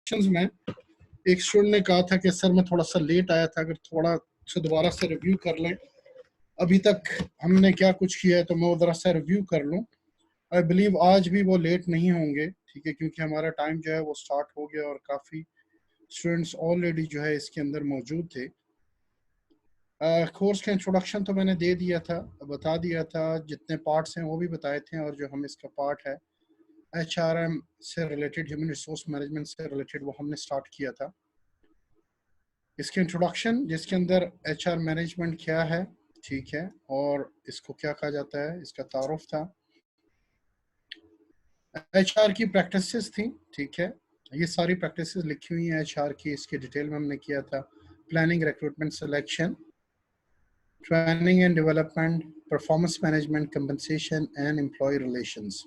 में एक स्टूडेंट ने कहा था कि सर मैं थोड़ा सा लेट आया था, अगर थोड़ा सा दोबारा से रिव्यू कर लें अभी तक हमने क्या कुछ किया है, तो मैं उधर से रिव्यू कर लूँ। आई बिलीव आज भी वो लेट नहीं होंगे, ठीक है, क्योंकि हमारा टाइम जो है वो स्टार्ट हो गया और काफ़ी स्टूडेंट्स ऑलरेडी जो है इसके अंदर मौजूद थे। कोर्स का इंट्रोडक्शन तो मैंने दे दिया था, बता दिया था, जितने पार्ट्स हैं वो भी बताए थे, और जो हम इसका पार्ट है HRM से रिलेटेड, ह्यूमन रिसोर्स मैनेजमेंट से रिलेटेड, वो हमने स्टार्ट किया था। इसके इंट्रोडक्शन जिसके अंदर HR मैनेजमेंट क्या है, ठीक है, और इसको क्या कहा जाता है, इसका तारुफ था। HR की प्रैक्टिसेस थी, ठीक है, ये सारी प्रैक्टिसेस लिखी हुई हैं HR की, इसके डिटेल में हमने किया था। Planning, recruitment, selection, training and development, performance management, compensation and employ relations.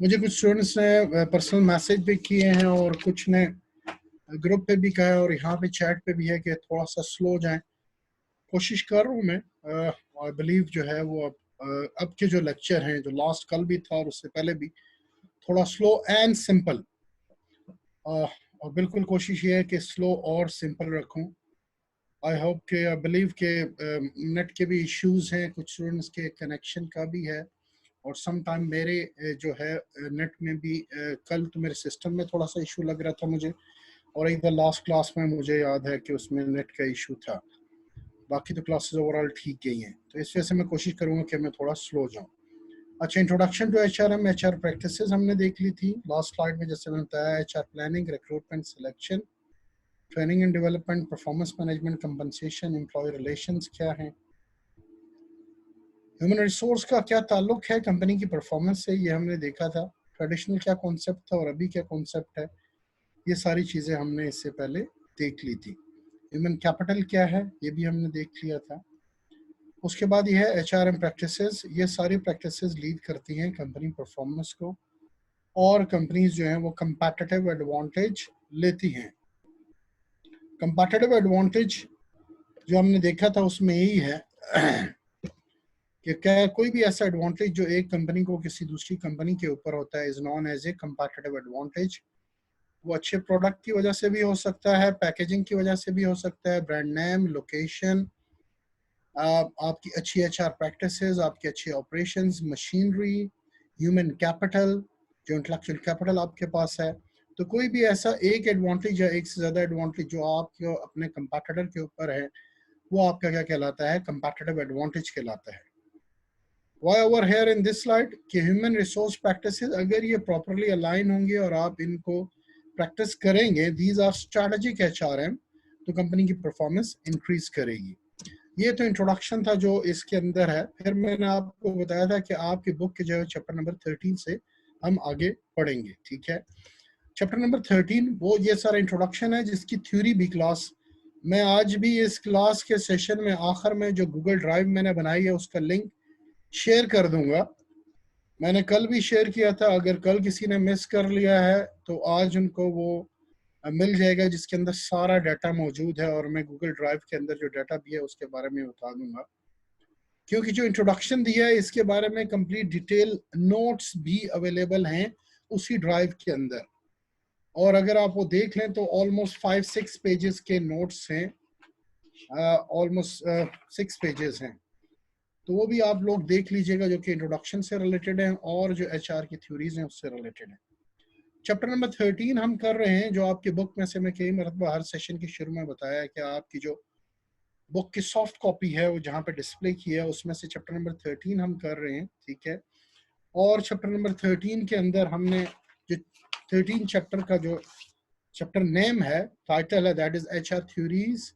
मुझे कुछ स्टूडेंट्स ने पर्सनल मैसेज भी किए हैं और कुछ ने ग्रुप पे भी कहा है और यहाँ पे चैट पे भी है कि थोड़ा सा स्लो जाएं। कोशिश कर रहा हूँ मैं। आई बिलीव जो है वो अब के जो लेक्चर हैं, जो लास्ट कल भी था और उससे पहले भी, थोड़ा स्लो एंड सिंपल, और बिल्कुल कोशिश ये है कि स्लो और सिंपल रखूं। आई होप के, आई बिलीव के नेट के भी इश्यूज हैं, कुछ स्टूडेंट्स के कनेक्शन का भी है, और सम टाइम मेरे जो है नेट में भी कल तो मेरे सिस्टम में थोड़ा सा इशू लग रहा था मुझे, और इधर लास्ट क्लास में मुझे याद है कि उसमें नेट का इशू था। बाकी तो क्लासेस ओवरऑल ठीक गई हैं, तो इस वजह से मैं कोशिश करूंगा कि मैं थोड़ा स्लो जाऊं। अच्छा, introduction to HRM, HR practices हमने देख ली थी लास्ट स्लाइड में, जैसे मैंने बताया। HR planning, recruitment, selection, training and development, performance management, compensation, employ relations क्या है। ह्यूमन रिसोर्स का क्या ताल्लुक है कंपनी की परफॉर्मेंस से, ये हमने देखा था। ट्रेडिशनल क्या कॉन्सेप्ट था और अभी क्या कॉन्सेप्ट है, ये सारी चीज़ें हमने इससे पहले देख ली थी। ह्यूमन कैपिटल क्या है, ये भी हमने देख लिया था। उसके बाद ये है HRM प्रैक्टिसेस। ये सारी प्रैक्टिसेस लीड करती हैं कंपनी परफॉर्मेंस को, और कंपनीज जो हैं वो कंपैटिटिव एडवांटेज लेती हैं। कंपैटिटिव एडवांटेज जो हमने देखा था उसमें यही है कि क्या कोई भी ऐसा एडवांटेज जो एक कंपनी को किसी दूसरी कंपनी के ऊपर होता है is known as a competitive advantage. वो अच्छे प्रोडक्ट की वजह से भी हो सकता है, पैकेजिंग की वजह से भी हो सकता है, ब्रांड नेम, लोकेशन, आपकी अच्छी HR प्रैक्टिसेस, आपकी अच्छी ऑपरेशंस, मशीनरी, ह्यूमन कैपिटल, जो इंटेलेक्चुअल कैपिटल आपके पास है। तो कोई भी ऐसा एक एडवांटेज या एक से ज़्यादा एडवांटेज जो आपके अपने कंपैटिटर के ऊपर है, वो आपका क्या कहलाता है, कंपैटिटिव एडवांटेज कहलाता है। Why over here in this slide कि ह्यूमन रिसोर्स प्रैक्टिसेस अगर ये प्रॉपरली अलाइन होंगे और आप इनको प्रैक्टिस करेंगे, दीज आर स्ट्रैटेजिक HRM, तो कंपनी की परफॉर्मेंस इंक्रीज करेगी। ये तो इंट्रोडक्शन था जो इसके अंदर है। फिर मैंने आपको बताया था कि आपकी बुक के जो है चैप्टर नंबर 13 से हम आगे पढ़ेंगे, ठीक है। चैप्टर नंबर 13 वो ये सारा इंट्रोडक्शन है, जिसकी थ्योरी भी क्लास मैं आज भी इस क्लास के सेशन में आखिर में जो गूगल ड्राइव मैंने बनाई है उसका लिंक शेयर कर दूंगा। मैंने कल भी शेयर किया था, अगर कल किसी ने मिस कर लिया है तो आज उनको वो मिल जाएगा, जिसके अंदर सारा डाटा मौजूद है, और मैं गूगल ड्राइव के अंदर जो डाटा भी है उसके बारे में बता दूंगा, क्योंकि जो इंट्रोडक्शन दिया है इसके बारे में कंप्लीट डिटेल नोट्स भी अवेलेबल हैं उसी ड्राइव के अंदर, और अगर आप वो देख लें तो ऑलमोस्ट 5-6 पेजेस के नोट्स हैं, ऑलमोस्ट 6 पेजेस हैं, तो वो भी आप लोग देख लीजिएगा, जो कि इंट्रोडक्शन से रिलेटेड है और जो HR की थ्योरीज हैं उससे रिलेटेड है। चैप्टर नंबर 13 हम कर रहे हैं, जो आपकी बुक में से मैं कई मरतबा हर सेशन के शुरू में बताया है कि आपकी जो बुक की सॉफ्ट कॉपी है वो जहाँ पे डिस्प्ले की है उसमें से चैप्टर नंबर 13 हम कर रहे हैं, ठीक है। और चैप्टर नंबर 13 के अंदर हमने जो 13 चैप्टर का जो चैप्टर नेम है, टाइटल है, that is HR theories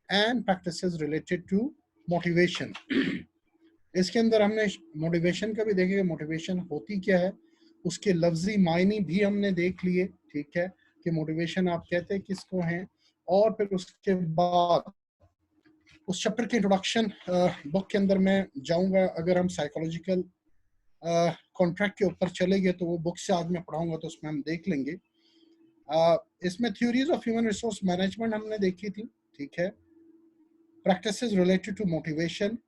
and practices related to motivation. इसके अंदर हमने मोटिवेशन का भी देखेंगे, मोटिवेशन होती क्या है, उसके लफ्जी मायने भी हमने देख लिए, ठीक है, कि मोटिवेशन आप कहते हैं किसको हैं। और फिर उसके बाद उस चैप्टर के इंट्रोडक्शन बुक के अंदर मैं जाऊंगा। अगर हम साइकोलॉजिकल कॉन्ट्रैक्ट के ऊपर चले गए तो वो बुक से आज मैं पढ़ाऊंगा, तो उसमें हम देख लेंगे। इसमें theories of human resource management हमने देखी थी, ठीक है। Practices related to motivation,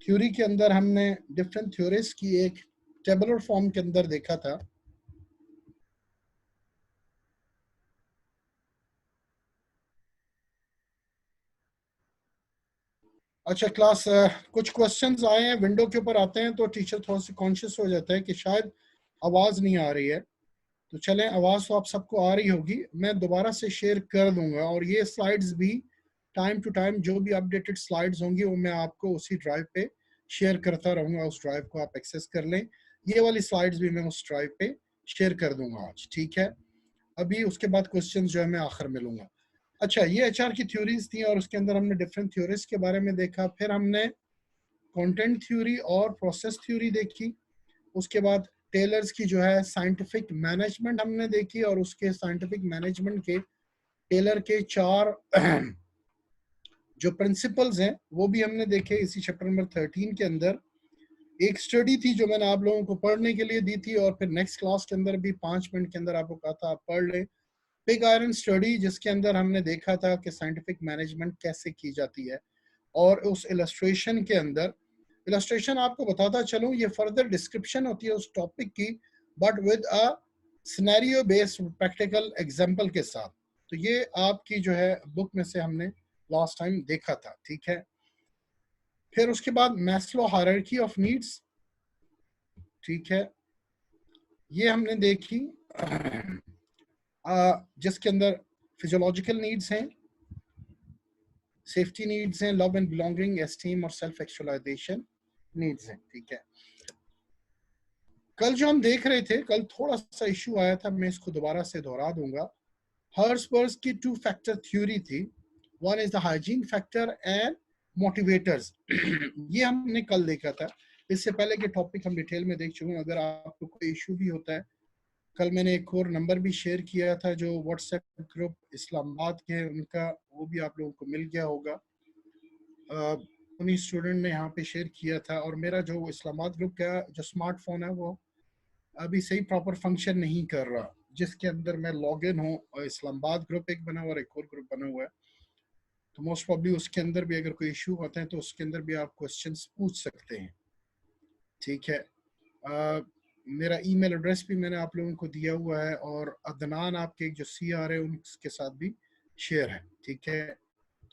theory के अंदर हमने डिफरेंट थ्योरीज की एक टेबुलर फॉर्म के अंदर देखा था। अच्छा क्लास, कुछ क्वेश्चंस आए हैं, विंडो के ऊपर आते हैं तो टीचर थोड़ा सा कॉन्शियस हो जाता है कि शायद आवाज नहीं आ रही है। तो चलें, आवाज तो आप सबको आ रही होगी, मैं दोबारा से शेयर कर दूंगा। और ये स्लाइड्स भी टाइम टू टाइम जो भी अपडेटेड स्लाइड्स होंगी वो मैं आपको उसी ड्राइव पे शेयर करता रहूंगा, उस ड्राइव को आप एक्सेस कर लें। ये वाली स्लाइड्स भी मैं उस ड्राइव पे शेयर कर दूंगा आज, ठीक है। अभी उसके बाद क्वेश्चन जो है मैं आखिर में लूंगा। अच्छा, ये एचआर की थ्योरीज थी और उसके अंदर हमने डिफरेंट थ्योरीज के बारे में देखा। फिर हमने कंटेंट थ्योरी और प्रोसेस थ्योरी देखी। उसके बाद टेलर्स की जो है साइंटिफिक मैनेजमेंट हमने देखी, और उसके साइंटिफिक मैनेजमेंट के टेलर के 4 जो प्रिंसिपल्स हैं वो भी हमने देखे इसी चैप्टर नंबर 13 के अंदर। एक स्टडी थी जो मैंने आप लोगों को पढ़ने के लिए दी थी, और फिर नेक्स्ट क्लास के अंदर भी 5 मिनट के अंदर आपको कहा था आप पढ़ लें, पिग आयरन स्टडी, जिसके अंदर हमने देखा था कि साइंटिफिक मैनेजमेंट कैसे की जाती है। और उस इलस्ट्रेशन के अंदर, इलस्ट्रेशन आपको बताता चलूं, ये फर्दर डिस्क्रिप्शन होती है उस टॉपिक की, but with a scenario based practical example के साथ। तो ये आपकी जो है बुक में से हमने लास्ट टाइम देखा था, ठीक है। फिर उसके बाद मैस्लो हायरार्की ऑफ नीड्स, ठीक है, ये हमने देखी, जिसके अंदर फिजियोलॉजिकल नीड्स हैं, सेफ्टी नीड्स हैं, लव एंड बिलोंगिंग, एस्टीम और सेल्फ एक्चुअलाइजेशन नीड्स हैं, ठीक है। कल जो हम देख रहे थे, कल थोड़ा सा इश्यू आया था, मैं इसको दोबारा से दोहरा दूंगा। हर्सबर्ग की 2 फैक्टर थ्योरी थी, one is the hygiene factor and motivators. ये हमने कल देखा था। इससे पहले के टॉपिक हम डिटेल में देख चुके हैं। अगर आपको कोई इशू भी होता है, कल मैंने एक और नंबर भी शेयर किया था जो व्हाट्सएप ग्रुप इस्लामाबाद के हैं उनका, वो भी आप लोगों को मिल गया होगा। उन्हीं स्टूडेंट ने यहाँ पे शेयर किया था। और मेरा जो इस्लामाबाद ग्रुप का जो स्मार्टफोन है वो अभी सही प्रॉपर फंक्शन नहीं कर रहा, जिसके अंदर मैं लॉग इन हूँ, और इस्लामाबाद ग्रुप एक बना हुआ और एक और ग्रुप बना हुआ है। तो मोस्ट प्रॉब्ली उसके अंदर भी अगर कोई इशू होते हैं तो उसके अंदर भी आप क्वेश्चंस पूछ सकते हैं, ठीक है। मेरा ईमेल एड्रेस भी मैंने आप लोगों को दिया हुआ है, और अदनान आपके जो CR है उनके साथ भी शेयर है, ठीक है।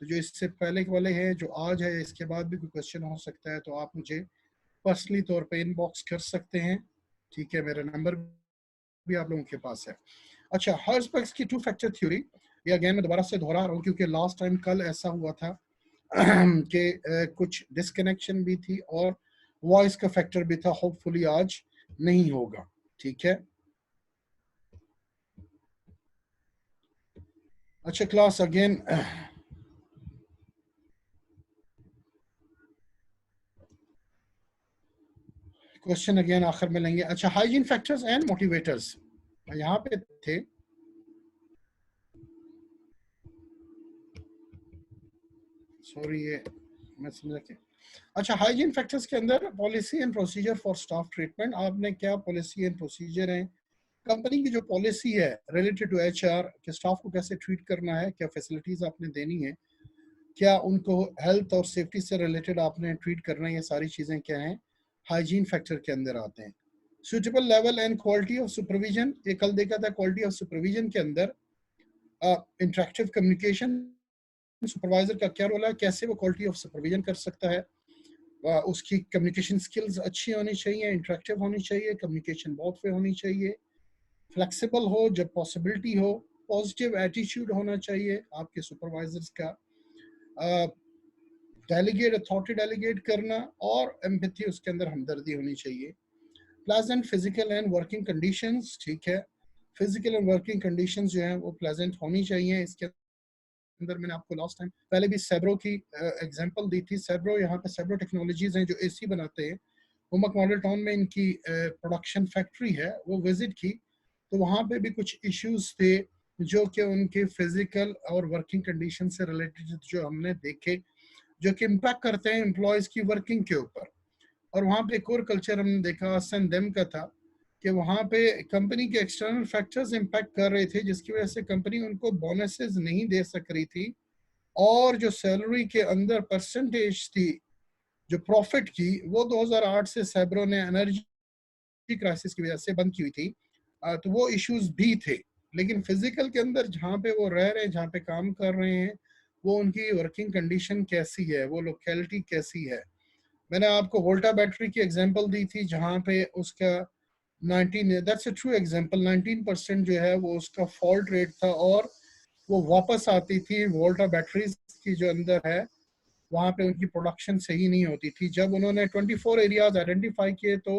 तो जो इससे पहले वाले हैं, जो आज है, इसके बाद भी कोई क्वेश्चन हो सकता है तो आप मुझे पर्सनली तौर पे इनबॉक्स कर सकते हैं, ठीक है। मेरा नंबर भी आप लोगों के पास है। अच्छा, हर्सबर्ग की 2 फैक्टर थ्योरी, ये अगेन मैं दोबारा से दोहरा रहा हूँ क्योंकि लास्ट टाइम कल ऐसा हुआ था कि कुछ डिस्कनेक्शन भी थी और वॉइस का फैक्टर भी था। होपफुली आज नहीं होगा, ठीक है। अच्छा क्लास, अगेन क्वेश्चन अगेन आखिर में लेंगे। अच्छा, हाइजीन फैक्टर्स एंड मोटिवेटर्स यहाँ पे थे। सॉरी, ये मैं समझा कि अच्छा, हाइजीन फैक्टर्स के अंदर policy and procedure for staff treatment, आपने क्या पॉलिसी एंड प्रोसीजर है, कंपनी की जो पॉलिसी है रिलेटेड टू HR कि स्टाफ को कैसे ट्रीट करना है, क्या फैसिलिटीज आपने देनी है, क्या उनको हेल्थ और सेफ्टी से रिलेटेड आपने ट्रीट करना है, ये सारी चीज़ें क्या हैं, हाइजीन फैक्टर के अंदर आते हैं। Suitable level and quality of supervision, ये कल देखा था, क्वालिटी ऑफ सुपरविजन के अंदर इंटरेक्टिव कम्युनिकेशन, सुपरवाइजर का क्या रोल है, कैसे वो क्वालिटी ऑफ सुपरविजन कर सकता है, उसकी कम्युनिकेशन स्किल्स अच्छी होनी चाहिए, इंटरेक्टिव होनी चाहिए, कम्युनिकेशन बहुत पे होनी चाहिए, फ्लेक्सिबल हो जब पॉसिबिलिटी हो, पॉजिटिव एटीट्यूड होना चाहिए आपके सुपरवाइजर्स का, डेलीगेट अथॉरिटी डेलीगेट करना, और एम्पैथी, उसके अंदर हमदर्दी होनी चाहिए। Pleasant physical and working conditions, ठीक है, फिजिकल एंड वर्किंग कंडीशंस जो है वो प्लेजेंट होनी चाहिए। इसके अंदर मैंने आपको लास्ट टाइम पहले भी सेब्रो की एग्जांपल दी थी। सेब्रो, यहाँ पे सेब्रो टेक्नोलॉजीज हैं जो AC बनाते हैं, उमक मॉडल टाउन में इनकी प्रोडक्शन फैक्ट्री है, वो विजिट की तो वहाँ पे भी कुछ इश्यूज थे जो कि उनके फिजिकल और वर्किंग कंडीशन से रिलेटेड जो हमने देखे, जो कि इम्पैक्ट करते हैं एम्प्लॉयज की वर्किंग के ऊपर। और वहाँ पे एक और कल्चर हमने देखा SNDM का था कि वहाँ पे कंपनी के एक्सटर्नल फैक्टर्स इम्पैक्ट कर रहे थे, जिसकी वजह से कंपनी उनको बोनसेस नहीं दे सक रही थी, और जो सैलरी के अंदर परसेंटेज थी जो प्रॉफिट की, वो 2008 से सैब्रो ने एनर्जी क्राइसिस की वजह से बंद की हुई थी। तो वो इश्यूज भी थे। लेकिन फिजिकल के अंदर जहाँ पे वो रह रहे हैं, जहाँ पे काम कर रहे हैं, वो उनकी वर्किंग कंडीशन कैसी है, वो लोकेलिटी कैसी है। मैंने आपको वोल्टा बैटरी की एग्जांपल दी थी जहां पे उसका 19, दैट्स अ ट्रू एग्जांपल, 19% जो है वो उसका फॉल्ट रेट था और वो वापस आती थी। वोल्टा बैटरीज की जो अंदर है वहां पे उनकी प्रोडक्शन सही नहीं होती थी। जब उन्होंने 24 एरियाज आइडेंटिफाई किए तो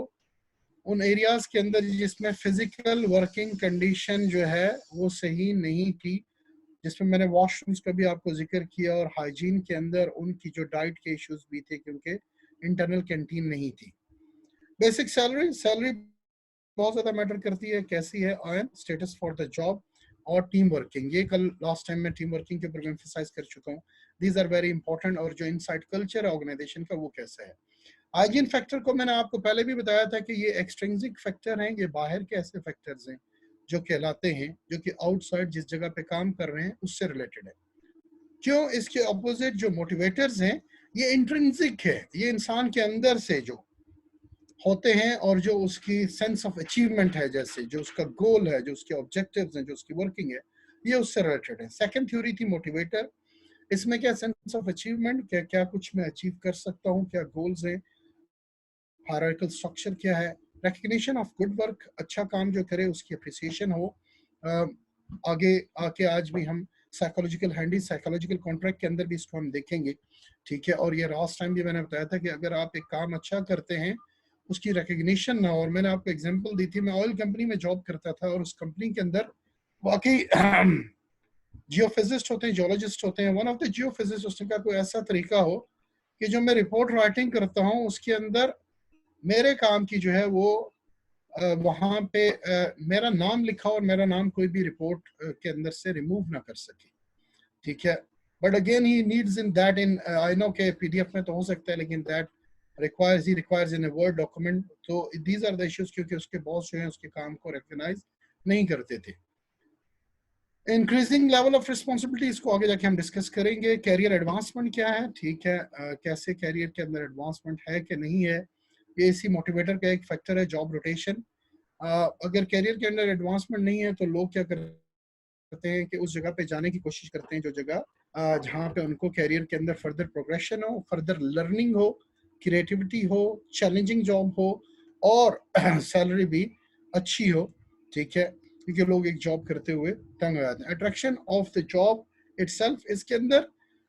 उन एरियाज के अंदर जिसमें फिजिकल वर्किंग कंडीशन जो है वो सही नहीं थी, जिसमें मैंने वॉशरूम्स का भी आपको जिक्र किया, और हाइजीन के अंदर उनकी जो डाइट के इश्यूज भी थे क्योंकि इंटरनल कैंटीन नहीं थी। बेसिक सैलरी, सैलरी बहुत ज्यादा मैटर करती है, कैसी है and status for the job, और टीम वर्किंग। ये कल लास्ट टाइम मैं टीम वर्किंग के ऊपर एम्फसाइज कर चुका हूँ। These are very important. और जो इनसाइड कल्चर है ऑर्गेनाइजेशन का वो कैसा है। हाइजीन फैक्टर को मैंने आपको पहले भी बताया था कि ये एक्सट्रिंसिक फैक्टर हैं, ये बाहर के ऐसे फैक्टर्स हैं जो कहलाते हैं, जो कि आउटसाइड जिस जगह पे काम कर रहे हैं उससे रिलेटेड है। क्यों? इसके अपोजिट जो मोटिवेटर्स हैं ये इंट्रिंसिक है, ये इंसान के अंदर से जो होते हैं और जो उसकी सेंस ऑफ अचीवमेंट है, जैसे जो उसका गोल है, जो उसके ऑब्जेक्टिव्स हैं, जो उसकी वर्किंग है, ये उससे रिलेटेड है। सेकंड थ्योरी थी मोटिवेटर। इसमें क्या सेंस ऑफ अचीवमेंट, क्या क्या कुछ मैं अचीव कर सकता हूँ, क्या गोल्स हैं, हायरार्किकल स्ट्रक्चर क्या है, रिकग्निशन ऑफ गुड वर्क, अच्छा काम जो करे उसकी अप्रिसिएशन हो। आगे आके आज भी हम साइकोलॉजिकल हैंडी, साइकोलॉजिकल कॉन्ट्रैक्ट के अंदर भी इसको हम देखेंगे, ठीक है। और ये लास्ट टाइम भी मैंने बताया था कि अगर आप एक काम अच्छा करते हैं उसकी रिकग्निशन ना हो, और मैंने आपको एग्जांपल दी थी, मैं ऑयल कंपनी में जॉब करता था और उस कंपनी के अंदर वाकई जियोफिजिस्ट होते हैं, जियोलॉजिस्ट होते हैं। वन ऑफ द जियोफिजिस्ट का कोई ऐसा तरीका हो कि जो मैं रिपोर्ट राइटिंग करता हूँ उसके अंदर मेरे काम की जो है वो वहां पे मेरा नाम लिखा और मेरा नाम कोई भी रिपोर्ट के अंदर से रिमूव ना कर सके, ठीक है। But again he needs in that, in I know के पीडीएफ में तो हो सकता है, लेकिन that requires in a word document. तो दीज आर द इश्यूज, क्योंकि उसके बॉस जो है उसके काम को रिकॉग्नाइज नहीं करते थे। इंक्रीजिंग लेवल ऑफ रिस्पॉन्सिबिलिटी, इसको आगे जाके हम डिस्कस करेंगे। कैरियर एडवांसमेंट क्या है, ठीक है, कैसे कैरियर के अंदर एडवांसमेंट है कि नहीं है, ये इसी मोटिवेटर का एक फैक्टर है। जॉब रोटेशन, अगर कैरियर के अंदर एडवांसमेंट नहीं है तो लोग क्या करते हैं कि उस जगह पे जाने की कोशिश करते हैं जो जगह जहाँ पे उनको कैरियर के अंदर फर्दर प्रोग्रेशन हो, फर्दर लर्निंग हो, क्रिएटिविटी हो, चैलेंजिंग जॉब हो और सैलरी भी अच्छी हो, ठीक है, क्योंकि लोग एक जॉब करते हुए तंग आ जाते हैं। Attraction of the job itself, इसके अंदर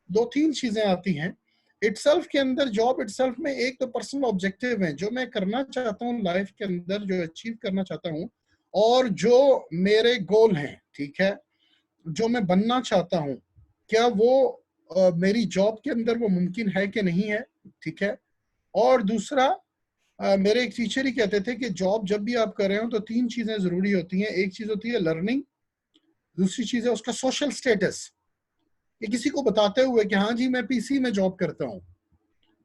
दो तीन चीजें आती हैं। इटसेल्फ के अंदर, जॉब इटसेल्फ में एक तो पर्सनल ऑब्जेक्टिव है जो मैं करना चाहता हूँ लाइफ के अंदर, जो अचीव करना चाहता हूँ, और जो मेरे गोल हैं, ठीक है, जो मैं बनना चाहता हूँ, क्या वो मेरी जॉब के अंदर वो मुमकिन है कि नहीं है, ठीक है। और दूसरा, मेरे एक टीचर ही कहते थे कि जॉब जब भी आप कर रहे हो तो तीन चीजें जरूरी होती हैं। एक चीज होती है लर्निंग, दूसरी चीज है उसका सोशल स्टेटस, कि किसी को बताते हुए कि हाँ जी मैं पीसी में जॉब करता हूँ,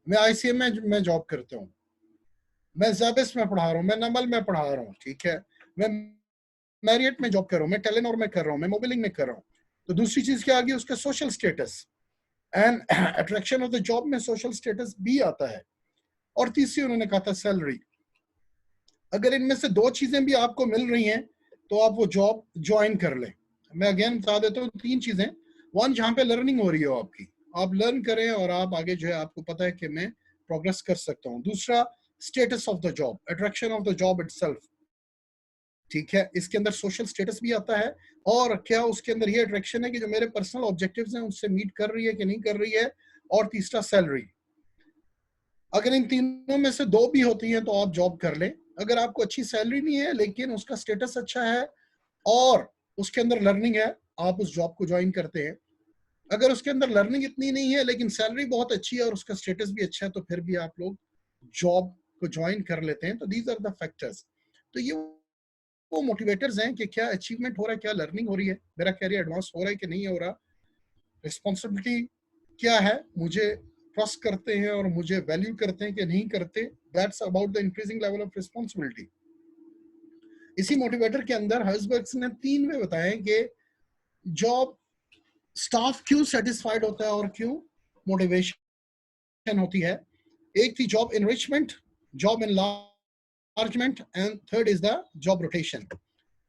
मैं आईसीएम में जॉब करता हूँ, मैं ज़ेबिस में पढ़ा रहा हूँ, मैं नमल में पढ़ा रहा हूँ, ठीक है, मैं मैरियट में जॉब कर रहा हूँ, मैं टेलेनोर में कर रहा हूँ, मैं मोबिलिंग में कर रहा हूँ। तो दूसरी चीज क्या आ गई, उसका social status. And attraction of the job में सोशल स्टेटस भी आता है। और तीसरी उन्होंने कहा था सैलरी। अगर इनमें से दो चीजें भी आपको मिल रही हैं तो आप वो जॉब ज्वाइन कर लें। मैं अगेन बता देता हूँ तीन चीजें। वन, जहाँ पे लर्निंग हो रही हो आपकी, आप लर्न करें और आप आगे जो है आपको पता है कि मैं प्रोग्रेस कर सकता हूँ। दूसरा, status of the job, attraction of the job itself, ठीक है, इसके अंदर सोशल स्टेटस भी आता है और क्या उसके अंदर ये अट्रैक्शन है कि जो मेरे पर्सनल ऑब्जेक्टिव्स हैं उससे मीट कर रही है कि नहीं कर रही है। और तीसरा, सैलरी। अगर इन तीनों में से दो भी होती हैं तो आप जॉब कर लें। अगर आपको अच्छी सैलरी नहीं है लेकिन उसका स्टेटस अच्छा है और उसके अंदर लर्निंग है, आप उस जॉब को ज्वाइन करते हैं। अगर उसके अंदर लर्निंग इतनी नहीं है लेकिन सैलरी बहुत अच्छी है और उसका स्टेटस भी अच्छा है तो फिर भी आप लोग जॉब को ज्वाइन कर लेते हैं। तो दीज आर द फैक्टर्स। तो ये वो मोटिवेटर्स हैं कि क्या अचीवमेंट हो रहा है, क्या लर्निंग हो रही है, मेरा कैरियर एडवांस हो रहा है कि नहीं हो रहा, रिस्पॉन्सिबिलिटी क्या है, मुझे ट्रस्ट करते हैं और मुझे वैल्यू करते हैं कि नहीं करते। That's about the increasing level of responsibility. इसी मोटिवेटर के अंदर हर्सबर्ग ने 3 वे बताए कि जॉब स्टाफ क्यों सेटिस्फाइड होता है और क्यों मोटिवेशन होती है। एक थी job enrichment, job enlargement and third is the job rotation.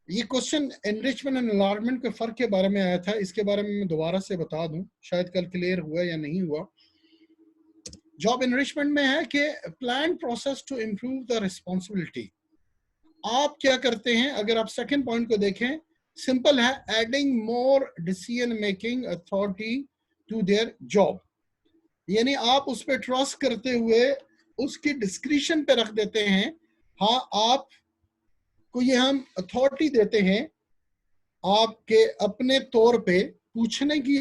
ये क्वेश्चन एनरिचमेंट एंड एनलार्जमेंट के फर्क के बारे में आया था, इसके बारे में मैं दोबारा से बता दूं, शायद कल क्लियर हुआ या नहीं हुआ। जॉब एनरिचमेंट में है कि plan process to improve the responsibility. आप क्या करते हैं, अगर आप सेकंड पॉइंट को देखें, सिंपल है, adding more decision making authority to their job. यानी आप उस पर ट्रस्ट करते हुए उसकी डिस्क्रिप्शन पे रख देते हैं। हाँ, आप को ये हम अथॉरिटी देते हैं आपके अपने तौर पे पूछने की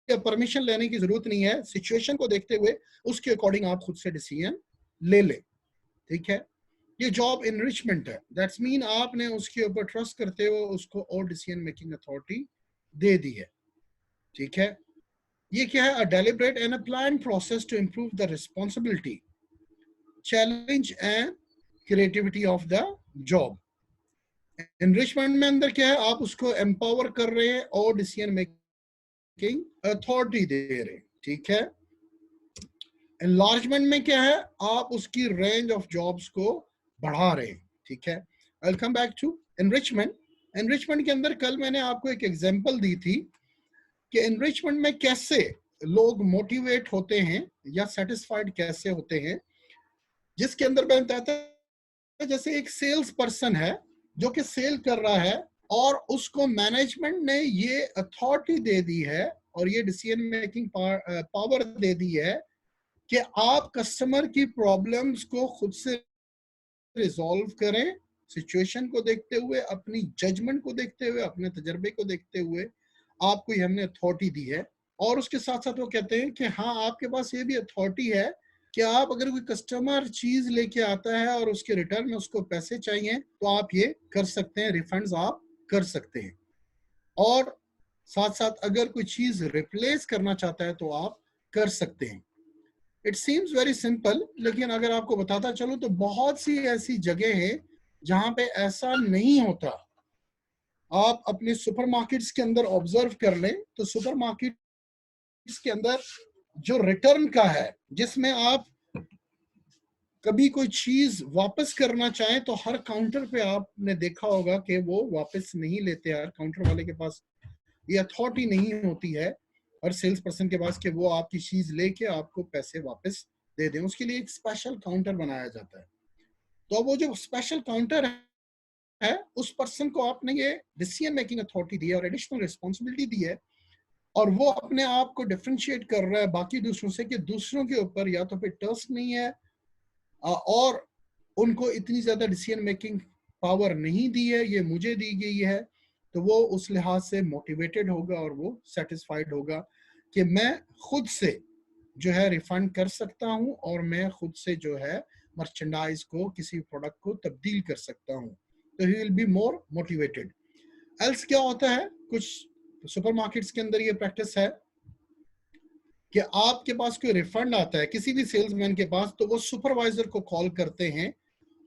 या परमिशन लेने की जरूरत नहीं है, सिचुएशन को देखते हुए उसके अकॉर्डिंग आप खुद से डिसीजन ले ले। ठीक है, ये जॉब इनरिचमेंट है। दैट्स मीन आपने उसके ऊपर ट्रस्ट करते हुए उसको और डिसीजन मेकिंग अथॉरिटी दे दी है। ठीक है, ये क्या है, a deliberate and a plan process to improve the responsibility, challenge and creativity of the job. Enrichment में अंदर क्या है, आप उसको एम्पावर कर रहे हैं और डिसीजन मेकिंग अथॉरिटी दे रहे हैं। ठीक है, एनलार्जमेंट में क्या है, आप उसकी रेंज ऑफ जॉब्स को बढ़ा रहे हैं। ठीक है, I will come back to enrichment. Enrichment के अंदर कल मैंने आपको एक एग्जांपल दी थी कि एनरिचमेंट में कैसे लोग मोटिवेट होते हैं या सेटिस्फाइड कैसे होते हैं, जिसके अंदर मैं बताता है जैसे एक सेल्स पर्सन है जो कि सेल कर रहा है और उसको मैनेजमेंट ने ये अथॉरिटी दे दी है और ये डिसीजन मेकिंग पावर दे दी है कि आप कस्टमर की प्रॉब्लम्स को खुद से रिजॉल्व करें, सिचुएशन को देखते हुए, अपनी जजमेंट को देखते हुए, अपने तजर्बे को देखते हुए आपको ये हमने अथॉरिटी दी है। और उसके साथ साथ वो कहते हैं कि हाँ, आपके पास ये भी अथॉरिटी है कि आप अगर कोई कस्टमर चीज लेके आता है और उसके रिटर्न में उसको पैसे चाहिए तो आप ये कर सकते हैं, रिफंड्स आप कर सकते हैं। और साथ साथ अगर कोई चीज रिप्लेस करना चाहता है तो आप कर सकते हैं। इट सीम्स वेरी सिंपल, लेकिन अगर आपको बताता चलूं तो बहुत सी ऐसी जगह है जहां पे ऐसा नहीं होता। आप अपने सुपरमार्केट्स के अंदर ऑब्जर्व कर लें तो सुपरमार्केट्स के अंदर जो रिटर्न का है, जिसमें आप कभी कोई चीज वापस करना चाहें तो हर काउंटर पे आपने देखा होगा कि वो वापस नहीं लेते। हर काउंटर वाले के पास ये अथॉरिटी नहीं होती है और सेल्स पर्सन के पास कि वो आपकी चीज लेके आपको पैसे वापस दे दें। उसके लिए एक स्पेशल काउंटर बनाया जाता है। तो वो जो स्पेशल काउंटर है, उस पर्सन को आपने ये डिसीजन मेकिंग अथॉरिटी दी है और एडिशनल रिस्पॉन्सिबिलिटी दी है, और वो अपने आप को डिफरेंशिएट कर रहा है बाकी दूसरों से कि दूसरों के ऊपर या तो फिर ट्रस्ट नहीं है और उनको इतनी ज्यादा डिसीजन मेकिंग पावर नहीं दी है, ये मुझे दी गई है। तो वो उस लिहाज से मोटिवेटेड होगा और वो सेटिस्फाइड होगा कि मैं खुद से जो है रिफंड कर सकता हूं और मैं खुद से जो है मर्चेंडाइज को, किसी प्रोडक्ट को तब्दील कर सकता हूं। तो he will be more motivated. Else क्या होता है, कुछ सुपरमार्केट्स के अंदर ये प्रैक्टिस है कि आपके पास कोई रिफंड आता है किसी भी सेल्समैन के पास, तो वो सुपरवाइजर को कॉल करते हैं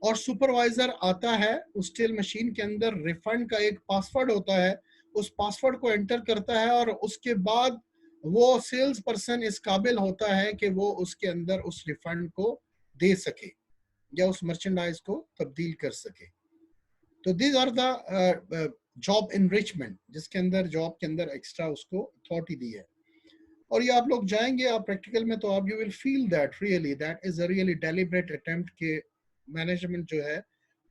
और सुपरवाइजर आता है उस टेल मशीन के अंदर, रिफंड का एक पासवर्ड होता है, उस पासवर्ड को एंटर करता है और उसके बाद वो सेल्स पर्सन इस काबिल होता है कि वो उसके अंदर उस रिफंड को दे सके या उस मर्चेंडाइज को तब्दील कर सके। तो these are the job enrichment, जिसके अंदर जॉब के अंदर एक्स्ट्रा उसको अथॉरिटी दी है। और ये आप लोग जाएंगे आप प्रैक्टिकल में तो आप you will feel that really that is a really deliberate attempt के मैनेजमेंट जो है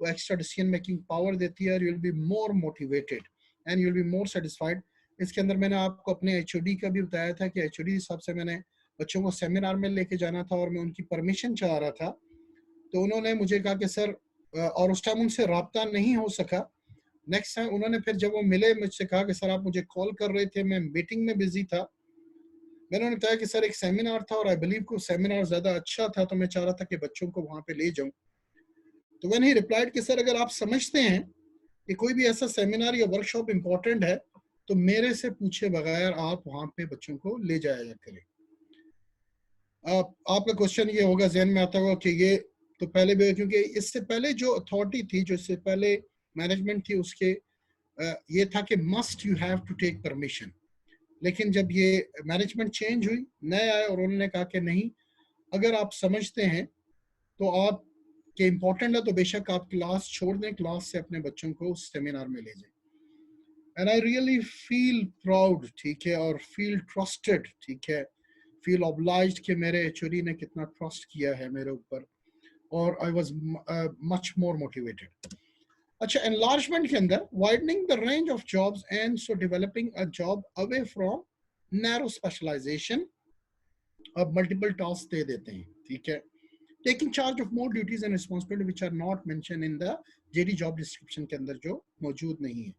वो एक्स्ट्रा डिसीजन मेकिंग पावर देती है और you will be more motivated and you will be more satisfied. इसके अंदर मैंने आपको अपने एचओडी का भी बताया था कि एचओडी साहब से मैंने बच्चों को सेमिनार में लेके जाना था और मैं उनकी परमिशन चाह रहा था, तो उन्होंने मुझे कहा कि सर, और उस टाइम उनसे रब्ता नहीं हो सका। नेक्स्ट टाइम उन्होंने फिर जब वो मिले मुझसे कहा कि सर आप मुझे कॉल कर रहे थे, मैं मीटिंग में बिजी था। मैंने उन्हें बताया कि सर एक सेमिनार था और आई बिलीव को सेमिनार ज्यादा अच्छा था तो मैं चाह रहा था कि बच्चों को वहां पे ले जाऊं। तो व्हेन ही रिप्लाइड कि सर अगर आप समझते हैं कि कोई भी ऐसा सेमिनार या वर्कशॉप इंपॉर्टेंट है तो मेरे से पूछे बगैर आप वहां पे बच्चों को ले जाया करें। आपका क्वेश्चन ये होगा, जहन में आता होगा कि ये तो पहले भी, क्योंकि इससे पहले जो अथॉरिटी थी, जो इससे पहले मैनेजमेंट थी, उसके ये था कि must you have to take permission. लेकिन जब ये मैनेजमेंट चेंज हुई, नए आए और उन्होंने कहा कि नहीं, अगर आप समझते हैं तो आप कि इम्पोर्टेंट है तो बेशक आप क्लास छोड़ दें, क्लास से अपने बच्चों को उस सेमिनार में ले जाएं। And I really feel proud, ठीक है, और फील ट्रस्टेड, ठीक है, फील ऑब्लाइज्ड कि मेरे एचओडी ने कितना ट्रस्ट किया है मेरे ऊपर, और I was much more motivated. अच्छा, एनलार्जमेंट के अंदर widening the range of jobs and so developing a job away from narrow specialisation, अब मल्टीपल टास्क दे देते हैं, ठीक है, taking charge of more duties and responsibility which are not mention in the JD job description के अंदर, जो मौजूद नहीं है।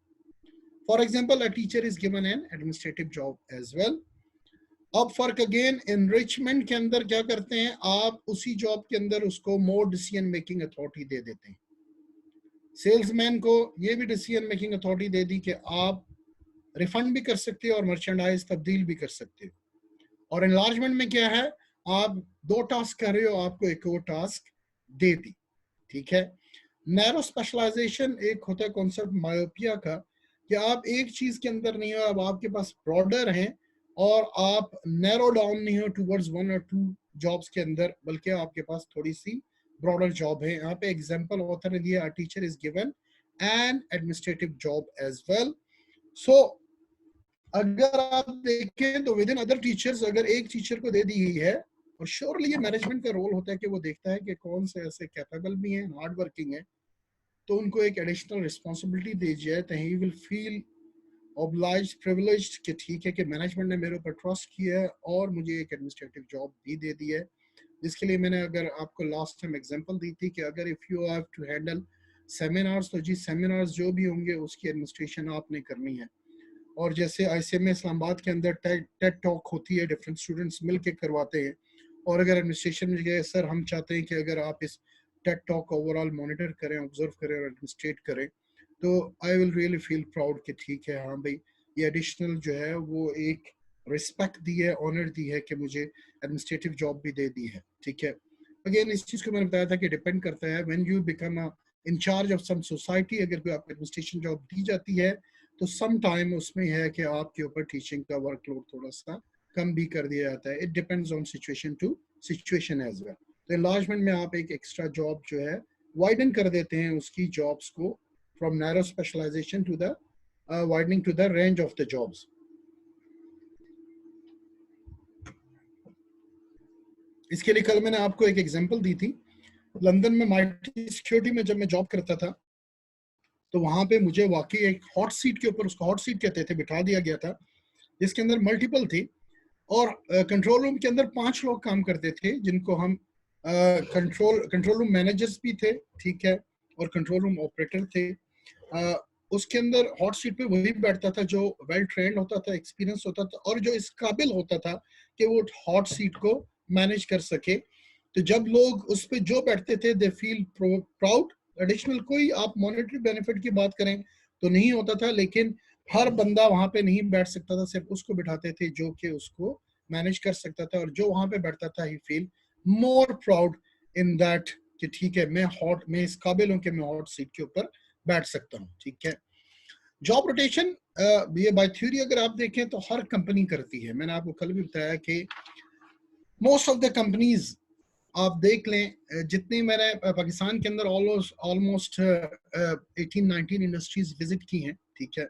For example, a teacher is given an administrative job as well. अब फर्क अगेन एनरिचमेंट के अंदर क्या करते हैं, आप उसी जॉब के अंदर उसको मोर डिसीजन मेकिंग अथॉरिटी दे देते हैं। सेल्समैन को ये भी डिसीजन मेकिंग अथॉरिटी दे दी कि आप रिफंड भी कर सकते हो और मर्चेंडाइज तब्दील भी कर सकते हो। और एनलार्जमेंट में क्या है, आप 2 टास्क कर रहे हो, आपको एक और टास्क दे दी, ठीक है। नैरो स्पेशलाइजेशन एक होता है कॉन्सेप्ट मायोपिया का, कि आप एक चीज के अंदर नहीं हो, अब आपके पास ब्रॉडर हैं और आप नैरो डाउन नहीं हो टूवर्ड्स 1 और 2 जॉब्स के अंदर, बल्कि आपके पास थोड़ी सी ब्रॉडर जॉब है। यहाँ पे एग्जांपल ऑथर ने दिया, teacher is given an administrative job as well. So अगर आप देखें तो विद इन अदर टीचर्स, अगर एक टीचर को दे दी गई है, और श्योरली ये मैनेजमेंट का रोल होता है कि वो देखता है कि कौन से ऐसे कैपेबल भी हैं, हार्ड वर्किंग है, तो उनको एक एडिशनल रिस्पॉन्सिबिलिटी दी जाए, तो he will feel obliged, privileged कि ठीक है कि मैनेजमेंट ने मेरे ऊपर ट्रस्ट किया है और मुझे एक एडमिनिस्ट्रेटिव जॉब भी दे दी है। जिसके लिए मैंने अगर आपको लास्ट टाइम एग्जांपल दी थी कि अगर if you have to handle seminars, तो जी सेमिनार्स जो भी होंगे उसकी एडमिनिस्ट्रेशन आपने करनी है। और जैसे आईसीएमए इस्लामाबाद के अंदर टेड टॉक होती है, डिफरेंट स्टूडेंट्स मिल के करवाते हैं, और अगर एडमिनिस्ट्रेशन में गए, सर हम चाहते हैं कि अगर आप इस टेड टॉक को ओवरऑल मॉनिटर करें, ऑब्जर्व करें और एडमिनिस्ट्रेट करें, तो I will really feel proud कि ठीक है, हाँ भाई, ये एडिशनल जो है वो एक रिस्पेक्ट दी है, ऑनर दी है कि मुझे एडमिनिस्ट्रेटिव जॉब भी दे दी है, ठीक है। अगेन इस चीज़ को मैंने बताया था कि डिपेंड करता है, when you become a in charge of some society, अगर कोई आपको एडमिनिस्ट्रेशन जॉब दी जाती है तो सम टाइम उसमें है कि आपके ऊपर टीचिंग का वर्कलोड थोड़ा सा कम भी कर दिया जाता है। It depends on situation to situation as well. तो एनलार्जमेंट में आप एक एक्स्ट्रा जॉब जो है वाइडन कर देते हैं उसकी जॉब्स को, from narrow specialisation to the widening to the range of the jobs. इसके लिए कल मैंने आपको एक एग्जांपल दी थी, लंदन में माइटी सिक्योरिटी में जब मैं जॉब करता था, तो वहां पे मुझे वाकई एक हॉट सीट के ऊपर, उसको हॉट सीट कहते थे, बिठा दिया गया था, जिसके अंदर मल्टीपल थी, और कंट्रोल रूम के अंदर 5 लोग काम करते थे, जिनको हम कंट्रोल रूम मैनेजर्स भी थे, ठीक है, और कंट्रोल रूम ऑपरेटर थे। उसके अंदर हॉट सीट पे वही बैठता था जो वेल ट्रेंड होता था, एक्सपीरियंस होता था, और जो इस काबिल होता था कि वो हॉट सीट को मैनेज कर सके। तो जब लोग उस पर जो बैठते थे, दे फील प्राउड। एडिशनल कोई आप मॉनेटरी बेनिफिट की बात करें तो नहीं होता था, लेकिन हर बंदा वहां पे नहीं बैठ सकता था, सिर्फ उसको बिठाते थे जो कि उसको मैनेज कर सकता था, और जो वहां पे बैठता था ही feel more proud in that कि ठीक है, मैं इस काबिल हूं कि मैं हॉट सीट के ऊपर बैठ सकता हूँ, ठीक है। जॉब रोटेशन, ये बाय थ्योरी अगर आप देखें तो हर कंपनी करती है। मैंने आपको कल भी बताया कि मोस्ट ऑफ द कंपनीज आप देख लें, जितनी मैंने पाकिस्तान के अंदर ऑलमोस्ट 18-19 इंडस्ट्रीज विजिट की हैं, ठीक है।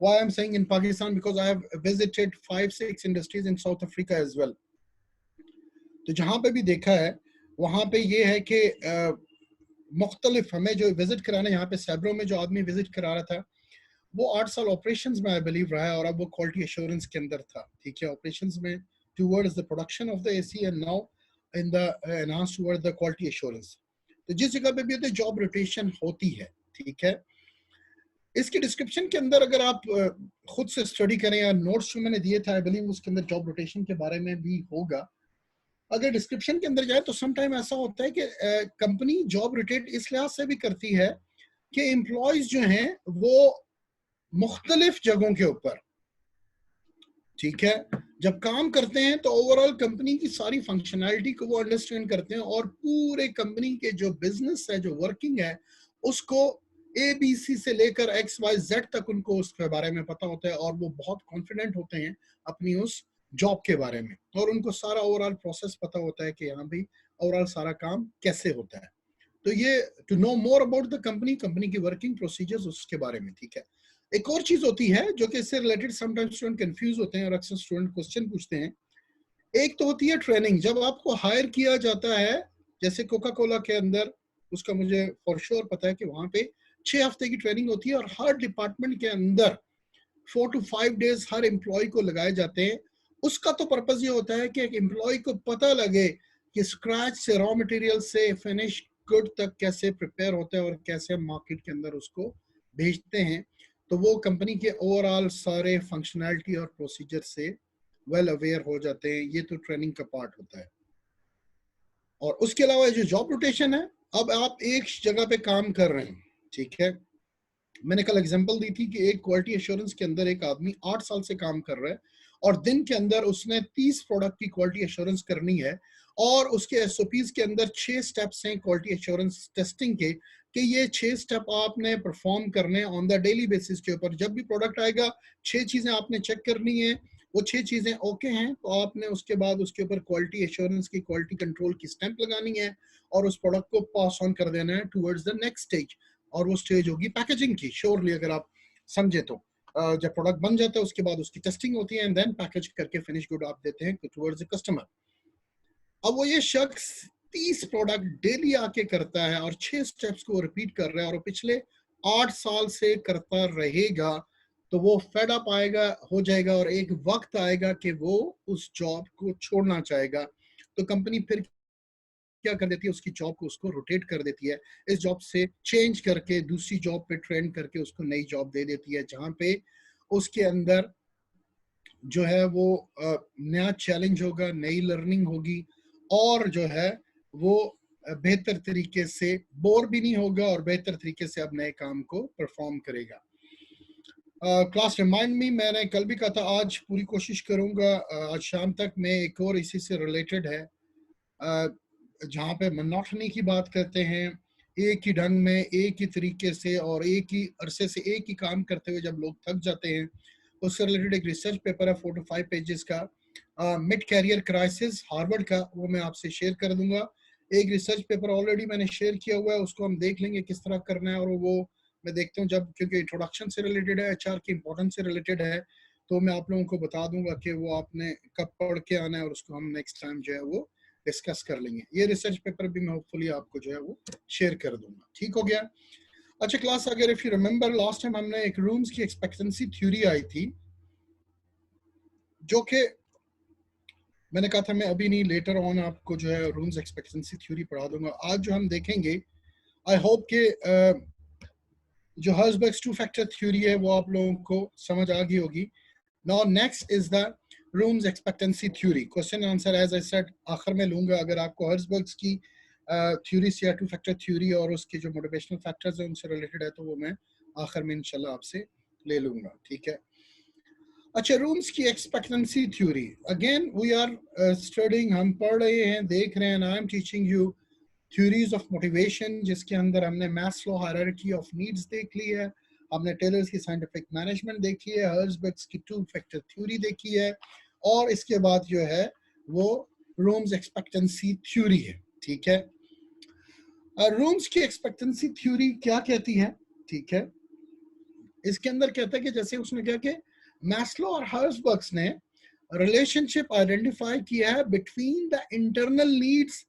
Why I'm saying in Pakistan, because I have visited 5-6 industries in South Africa as well. तो जहाँ पे भी देखा है वहाँ पे ये है कि मुख्तलिफ हमें जो विजिट कराना, यहाँ पे सैब्रो में जो आदमी विजिट करा रहा था, वो 8 साल ऑपरेशंस में आई बिलीव रहा है, और अब वो क्वालिटी एश्योरेंस के अंदर था, ठीक है, ऑपरेशंस में towards the production of the AC, and now in the enhance toward the quality assurance. तो जिस जगह पे भी होती है जॉब रोटेशन होती है, ठीक है। इसके डिस्क्रिप्शन के अंदर अगर आप खुद से स्टडी करें, या नोट्स जो मैंने दिए थे आई बिलीव उसके अंदर जॉब रोटेशन के बारे में भी होगा। अगर डिस्क्रिप्शन के अंदर जाए तो सम टाइम ऐसा होता है कि कंपनी जॉब रोटेट इस लिहाज से भी करती है कि एम्प्लॉयज जो हैं वो मुख्तलिफ जगहों के ऊपर, ठीक है, जब काम करते हैं तो ओवरऑल कंपनी की सारी फंक्शनैलिटी को वो अंडरस्टैंड करते हैं, और पूरे कंपनी के जो बिजनेस है, जो वर्किंग है, उसको ABC से लेकर XYZ तक उनको उसके बारे में पता होता है, और वो बहुत कॉन्फिडेंट होते हैं अपनी उस जॉब के बारे में, और उनको सारा ओवरऑल प्रोसेस पता होता है कि यहाँ भी ओवरऑल सारा काम कैसे होता है। तो ये to know more about the company, company की वर्किंग प्रोसीजर्स, उसके बारे में, ठीक है। एक और चीज होती है जो कि इससे रिलेटेड समटाइम्स स्टूडेंट कंफ्यूज होते हैं और अक्सर स्टूडेंट क्वेश्चन पूछते हैं। एक तो होती है ट्रेनिंग, जब आपको हायर किया जाता है, जैसे कोका कोला के अंदर, उसका मुझे फॉर श्योर पता है कि वहां पे 6 हफ्ते की ट्रेनिंग होती है और हर डिपार्टमेंट के अंदर 4 to 5 डेज हर एम्प्लॉय को लगाए जाते हैं। उसका तो पर्पज ये होता है कि एक एम्प्लॉय को पता लगे कि स्क्रैच से, रॉ मटेरियल से फिनिश गुड तक कैसे प्रिपेयर होते हैं और कैसे मार्केट के अंदर उसको भेजते हैं। तो वो कंपनी के ओवरऑल सारे फंक्शनैलिटी और प्रोसीजर से वेल अवेयर हो जाते हैं। ये तो ट्रेनिंग का पार्ट होता है। और उसके अलावा जो जॉब रोटेशन है, अब आप एक जगह पे काम कर रहे हैं, ठीक है। मैंने कल एग्जांपल दी थी कि एक क्वालिटी एश्योरेंस के अंदर एक आदमी 8 साल से काम कर रहा है और दिन के अंदर उसने 30 प्रोडक्ट की क्वालिटी एश्योरेंस करनी है और उसके एसओपीज के अंदर 6 स्टेप्स हैं क्वालिटी एश्योरेंस टेस्टिंग के, कि ये 6 स्टेप आपने परफॉर्म करने ऑन द डेली बेसिस के ऊपर। जब भी प्रोडक्ट आएगा 6 चीजें आपने चेक करनी है, वो 6 चीजें ओके हैं तो आपने उसके बाद उसके ऊपर क्वालिटी एश्योरेंस की, क्वालिटी कंट्रोल की स्टैंप लगानी है और उस प्रोडक्ट को पास ऑन कर देना है टुवर्ड्स द नेक्स्ट स्टेज। और वो स्टेज होगी पैकेजिंग की, श्योरली अगर आप समझे तो। जब प्रोडक्ट बन जाता है उसके बाद उसकी टेस्टिंग होती है एंड देन पैकेज करके फिनिश गुड आप देते हैं टुवर्ड्स द कस्टमर। अब वो ये शख्स 30 प्रोडक्ट डेली आके करता है और 6 स्टेप्स को रिपीट कर रहा है और वो पिछले 8 साल से करता रहेगा, तो वो फेड अप आएगा, हो जाएगा और एक वक्त आएगा कि वो उस जॉब को छोड़ना चाहेगा। तो कंपनी फिर क्या कर देती है, उसकी जॉब को उसको रोटेट कर देती है, इस जॉब से चेंज करके दूसरी जॉब पे ट्रेन करके उसको नई जॉब दे देती है, जहां पे उसके अंदर जो है वो नया चैलेंज होगा, नई लर्निंग होगी और जो है वो बेहतर तरीके से बोर भी नहीं होगा और बेहतर तरीके से अब नए काम को परफॉर्म करेगा। क्लास रिमाइंड मी, मैंने कल भी कहा था, आज पूरी कोशिश करूंगा आज शाम तक मैं एक और इसी से रिलेटेड है, जहाँ पे मोनोटनी की बात करते हैं, एक ही ढंग में, एक ही तरीके से और एक ही अरसे से एक ही काम करते हुए जब लोग थक जाते हैं, उससे रिलेटेड एक रिसर्च पेपर है 4 to 5 पेजेस का, मिड कैरियर क्राइसिस, हार्वर्ड का, वो मैं आपसे शेयर कर दूंगा। एक रिसर्च पेपर ऑलरेडी मैंने शेयर किया हुआ है, उसको हम देख लेंगे किस तरह करना है और वो मैं देखता हूँ जब, क्योंकि इंट्रोडक्शन से रिलेटेड है, एचआर की इंपॉर्टेंस से रिलेटेड है, तो मैं आप लोगों को बता दूंगा कि वो आपने कब पढ़ के आना है और उसको हम नेक्स्ट टाइम जो है वो डिस्कस कर लेंगे। ये रिसर्च पेपर भी मैं होपफुली आपको जो है वो शेयर कर दूंगा, ठीक हो गया। अच्छा क्लास, अगर if you remember last time हमने एक रूम्स की एक्सपेक्टेंसी थ्योरी आई थी, जो कि मैंने कहा था मैं अभी नहीं, लेटर ऑन आपको जो है रूम्स एक्सपेक्टेंसी थ्योरी पढ़ा दूंगा। आज जो हम देखेंगे, आई होप के जो हर्ट्जबर्ग्स 2 फैक्टर थ्योरी है वो आप लोगों को समझ आ गई होगी। Now next is the Vroom's expectancy theory. Question answer as I said आखिर में लूंगा। अगर आपको हर्ट्जबर्ग्स की थ्योरी से या 2 फैक्टर थ्योरी और उसके जो मोटिवेशनल फैक्टर्स हैं उनसे रिलेटेड है तो वो मैं आखिर में इंशाल्लाह आपसे ले लूंगा, ठीक है। अच्छा, रूम्स की expectancy theory, again we are studying, हम पढ़ रहे हैं, देख रहे हैं, I am teaching you theories of motivation, जिसके अंदर हमने मैस्लो हायरार्की ऑफ नीड्स देख ली है, हमने टेलर्स की साइंटिफिक मैनेजमेंट देखी है, हर्ट्जबर्ग्स की 2 फैक्टर थ्योरी देखी है और इसके बाद जो है वो रूम्स एक्सपेक्टेंसी थ्योरी है, ठीक है। रूम्स की एक्सपेक्टेंसी थ्योरी क्या कहती है, ठीक है। इसके अंदर कहता है कि जैसे उसने क्या कि मैस्लो और हर्ट्जबर्ग्स ने रिलेशनशिप आइडेंटिफाई किया है between the internal needs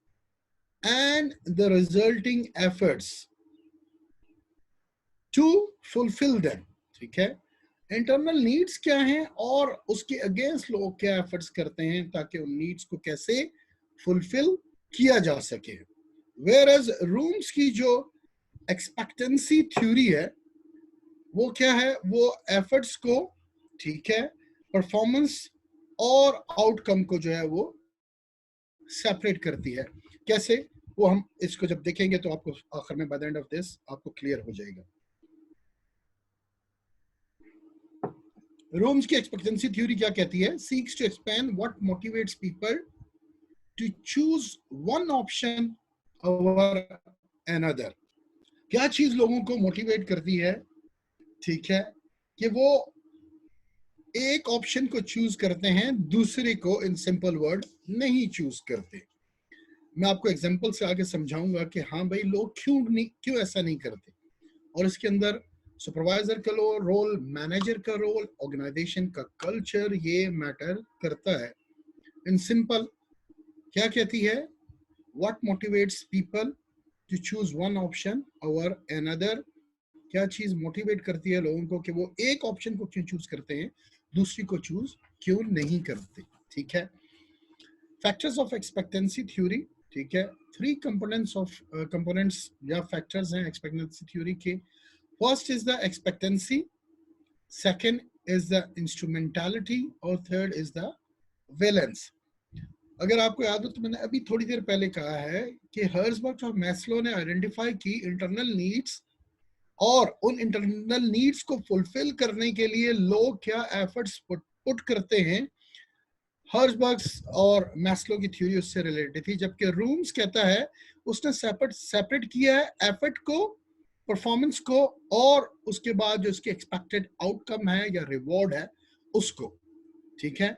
and the resulting efforts to fulfill them, ठीक है। इंटरनल नीड्स क्या हैं और उसके अगेंस्ट लोग क्या एफर्ट्स करते हैं ताकि उन नीड्स को कैसे फुलफिल किया जा सके। Whereas रूम्स की जो एक्सपेक्टेंसी थ्योरी है वो क्या है, वो एफर्ट्स को, ठीक है, परफॉर्मेंस और आउटकम को जो है वो सेपरेट करती है। कैसे, वो हम इसको जब देखेंगे तो आपको आखिर में by the end of this आपको क्लियर हो जाएगा। रूम्स की एक्सपेक्टेंसी थ्योरी क्या कहती है, seeks to explain what motivates people to choose one option over another. क्या चीज लोगों को मोटिवेट करती है, ठीक है, कि वो एक ऑप्शन को चूज करते हैं, दूसरे को इन सिंपल वर्ड नहीं चूज करते। मैं आपको एग्जांपल से आगे समझाऊंगा कि हाँ भाई लोग क्यों ऐसा नहीं करते, और इसके अंदर सुपरवाइजर का रोल, मैनेजर का रोल, ऑर्गेनाइजेशन का कल्चर, ये मैटर करता है। इन सिंपल क्या कहती है, what motivates people to choose one option over another, क्या चीज मोटिवेट करती है लोगों को कि वो एक ऑप्शन को क्यों चूज करते हैं, दूसरी को चूज क्यों नहीं करते। ठीक है, फैक्टर्स ऑफ एक्सपेक्टेंसी थ्योरी। ठीक है, थ्री कंपोनेंट्स या फैक्टर्स हैं एक्सपेक्टेंसी थ्योरी के। First is the expectancy, second is the instrumentality, और थर्ड इज द वैलेंस। अगर आपको याद हो तो मैंने अभी थोड़ी देर पहले कहा है कि हर्ट्जबर्ग और मैस्लो ने आइडेंटिफाई की इंटरनल नीड्स, और उन इंटरनल नीड्स को फुलफिल करने के लिए लोग क्या एफर्ट्स पुट करते हैं। हर्ट्जबर्ग और मैस्लो की थ्योरी उससे रिलेटेड थी, जबकि रूम्स कहता है उसने सेपरेट किया है एफर्ट को, परफॉर्मेंस को, और उसके बाद जो उसके एक्सपेक्टेड आउटकम है या रिवॉर्ड है उसको। ठीक है,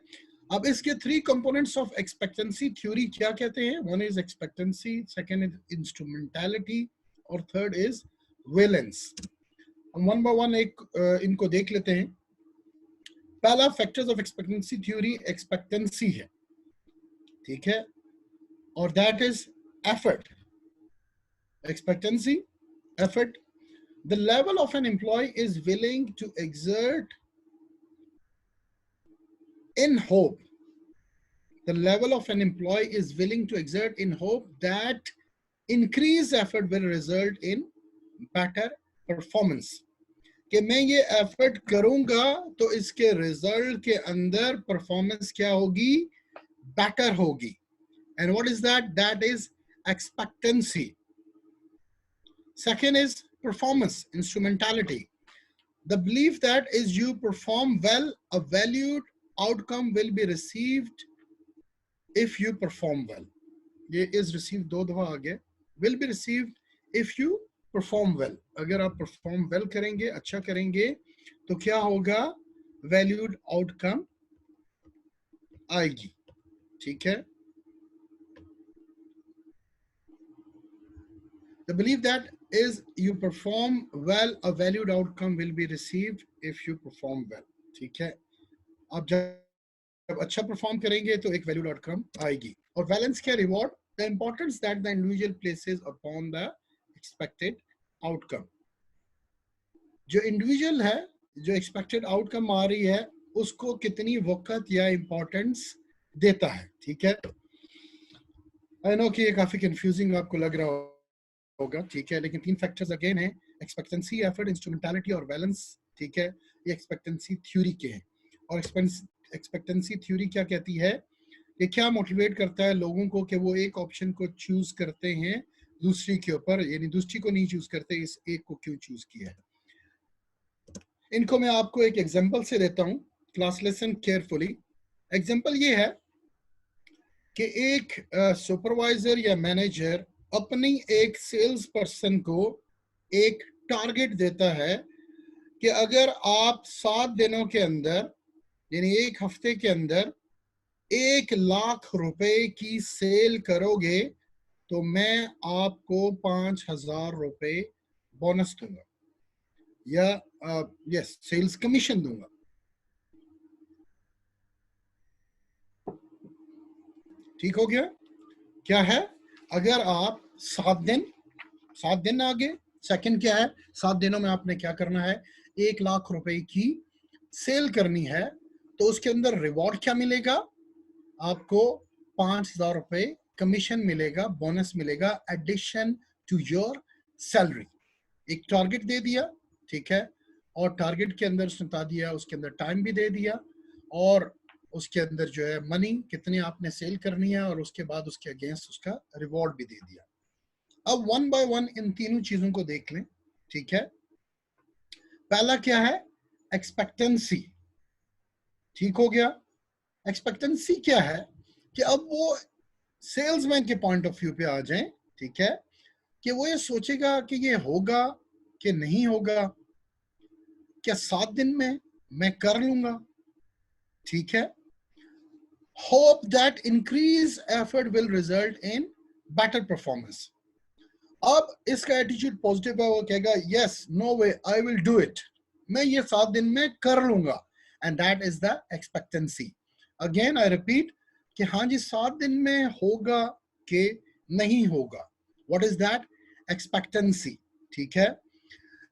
अब इसके three components of expectancy theory क्या कहते हैं, one is expectancy, second is instrumentality, और थर्ड इज वैलेंस। हम वन बाय वन इनको देख लेते हैं। पहला factors of expectancy theory expectancy है, ठीक है, और that is effort. Expectancy, effort, the level of an employee is willing to exert in hope, the level of an employee is willing to exert in hope that increased effort will result in better performance, कि मैं ये effort करूंगा तो इसके result के अंदर performance क्या होगी, बेटर होगी। And what is that, that is expectancy. Second is performance, instrumentality, the belief that as you perform well, a valued outcome will be received if you perform well. ये is received दो दफा आ गया, will be received if you perform well. अगर आप perform well करेंगे, अच्छा करेंगे, तो क्या होगा, valued outcome आएगी। ठीक है, the belief that is you perform well, a valued outcome will be received if you perform well. ठीक है, आप जब अच्छा परफॉर्म करेंगे तो एक वैल्यूड आउटकम आएगी। और बैलेंस क्या, reward, the importance that the individual places upon the expected outcome. जो इंडिविजुअल है, जो एक्सपेक्टेड आउटकम आ रही है, उसको कितनी वक्त या इंपॉर्टेंस देता है। ठीक है, आई नो कि ये काफी कंफ्यूजिंग आपको लग रहा होगा, ठीक है, लेकिन तीन फैक्टर्स अगेन है, एक्सपेक्टेंसी, एफर्ट, इंस्ट्रूमेंटालिटी और बैलेंस। ठीक है, ये एक्सपेक्टेंसी थ्योरी के हैं। और एक्सपेक्टेंसी थ्योरी क्या कहती है, ये क्या मोटिवेट करता है लोगों को कि वो एक ऑप्शन को चूज करते हैं दूसरी के ऊपर, यानी दूसरी को नहीं चूज करते, इस एक को क्यों चूज किया है। इनको मैं आपको एक एग्जांपल से देता हूं, क्लास लेसन केयरफुली। एग्जांपल ये है कि एक सुपरवाइजर या मैनेजर अपनी एक सेल्स पर्सन को एक टारगेट देता है कि अगर आप 7 दिनों के अंदर, यानी एक हफ्ते के अंदर 1 लाख रुपए की सेल करोगे तो मैं आपको 5,000 रुपए बोनस दूंगा, या यस सेल्स कमीशन दूंगा। ठीक हो गया, क्या है, अगर आप 7 दिन आगे, सेकंड क्या है, 7 दिनों में आपने क्या करना है, 1 लाख रुपए की सेल करनी है, तो उसके अंदर रिवॉर्ड क्या मिलेगा, आपको 5,000 रुपए कमीशन मिलेगा, बोनस मिलेगा, एडिशन टू योर सैलरी। एक टारगेट दे दिया, ठीक है, और टारगेट के अंदर उसने बता दिया, उसके अंदर टाइम भी दे दिया, और उसके अंदर जो है मनी कितनी आपने सेल करनी है, और उसके बाद उसके अगेंस्ट उसका रिवॉर्ड भी दे दिया। अब वन बाय वन इन तीनों चीजों को देख लें। ठीक है, पहला क्या है, एक्सपेक्टेंसी। ठीक हो गया, एक्सपेक्टेंसी क्या है कि अब वो सेल्समैन के पॉइंट ऑफ व्यू पे आ जाएं, ठीक है, कि वो ये सोचेगा कि ये होगा कि नहीं होगा, क्या 7 दिन में मैं कर लूंगा। ठीक है, hope that increase effort will result in better performance. अब इसका एटीट्यूड पॉजिटिव है, वो कहेगा yes, no way, I will do it, मैं ये 7 दिन में कर लूंगा, and that is the expectancy. Again I repeat कि हाँ जी 7 दिन में होगा कि नहीं होगा, व्हाट इज दैट? एक्सपेक्टेंसी। ठीक है।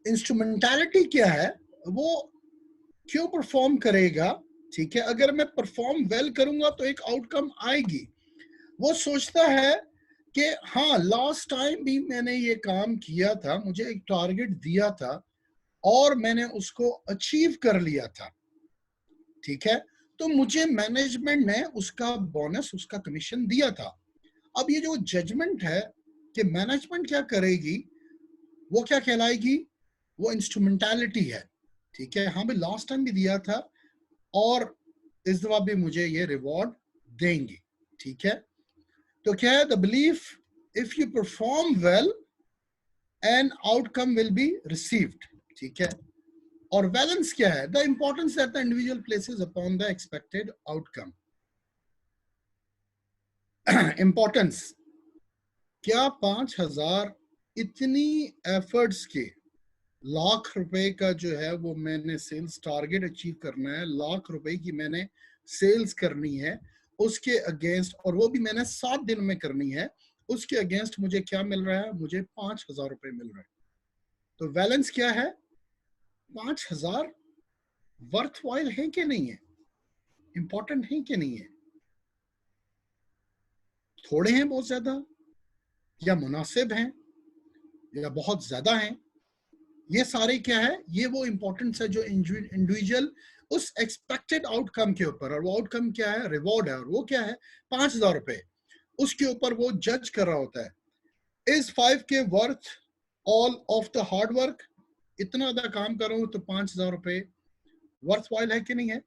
इंस्ट्रूमेंटैलिटी क्या है? वो क्यों परफॉर्म करेगा? ठीक है, अगर मैं परफॉर्म वेल करूंगा तो एक आउटकम आएगी। वो सोचता है कि हाँ लास्ट टाइम भी मैंने ये काम किया था, मुझे एक टारगेट दिया था और मैंने उसको अचीव कर लिया था। ठीक है, तो मुझे मैनेजमेंट ने उसका बोनस, उसका कमीशन दिया था। अब ये जो जजमेंट है कि मैनेजमेंट क्या करेगी, वो क्या कहलाएगी? वो इंस्ट्रूमेंटैलिटी है। ठीक है, हाँ भाई लास्ट टाइम भी दिया था और इस दफा भी मुझे ये रिवॉर्ड देंगे। ठीक है, तो क्या है? The belief if you perform well an outcome will be received. ठीक है, और बैलेंस क्या है? The importance that the individual places upon the expected outcome. Importance क्या? 5,000 इतनी एफर्ट्स के, लाख रुपए का जो है वो मैंने सेल्स टारगेट अचीव करना है, लाख रुपए की मैंने सेल्स करनी है, उसके अगेंस्ट, और वो भी मैंने 7 दिन में करनी है, उसके अगेंस्ट मुझे क्या मिल रहा है? मुझे 5,000 रुपए मिल रहा है। तो बैलेंस क्या है? 5,000 वर्थ वाइल है कि नहीं है, इंपॉर्टेंट है कि नहीं है, थोड़े हैं बहुत ज्यादा, या मुनासिब हैं, या बहुत ज्यादा हैं? ये सारे क्या है? ये वो इंपॉर्टेंस है जो इंडिविजुअल उस एक्सपेक्टेड आउटकम के ऊपर, और वो आउटकम क्या है? रिवॉर्ड है, और वो क्या है? 5,000 रुपए। उसके ऊपर वो जज कर रहा होता है, is 5K worth all of the hard work? इतना ज्यादा काम कर रहा हूं तो 5,000 रुपए वर्थ वाइल है कि नहीं है?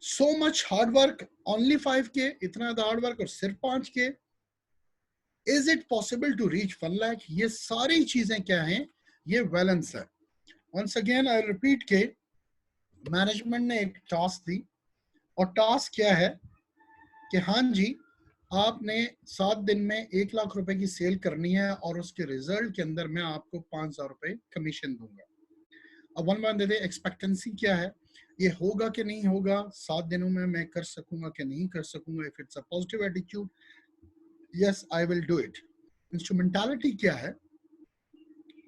So much hard work only 5K, इतना ज्यादा हार्ड वर्क और सिर्फ 5K? Is it possible to reach 1 lakh? ये सारी चीजें क्या हैं? ये बैलेंस है। वंस अगेन आई रिपीट के मैनेजमेंट ने एक टास्क दी, और टास्क क्या है कि हाँ जी आपने 7 दिन में 1 लाख रुपए की सेल करनी है, और उसके रिजल्ट के अंदर मैं आपको 5,000 रुपए कमीशन दूंगा। अब वन बाय दे, एक्सपेक्टेंसी क्या है? ये होगा कि नहीं होगा, 7 दिनों में मैं कर सकूंगा कि नहीं कर सकूंगा? If it's a positive attitude, yes I will do it. Instrumentality क्या है?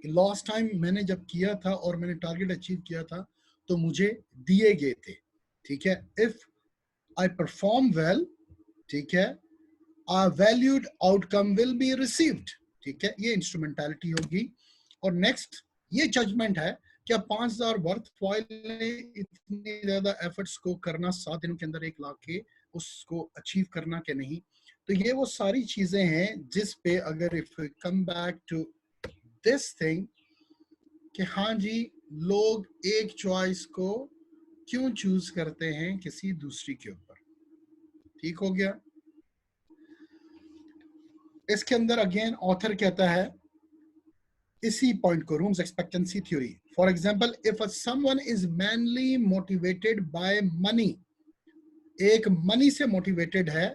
लास्ट टाइम मैंने जब किया था और मैंने टारगेट अचीव किया था तो मुझे दिए गए थे। ठीक है, इफ आई परफॉर्म वेल, ठीक है, a valued outcome will be received। ठीक है, ये इंस्ट्रूमेंटैलिटी होगी। और नेक्स्ट ये जजमेंट है, क्या 5,000 वर्थ वाइल इतनी ज्यादा एफर्ट्स को करना 7 दिनों के अंदर 1 लाख के उसको अचीव करना के नहीं? तो ये वो सारी चीजें हैं जिस पे अगर if come back to this thing कि हाँ जी लोग एक चॉइस को क्यों चूज करते हैं किसी दूसरी के ऊपर। ठीक हो गया। इसके अंदर अगेन ऑथर कहता है इसी पॉइंट को, Vroom's expectancy theory. For example, if someone is mainly motivated by money, एक मनी से मोटिवेटेड है,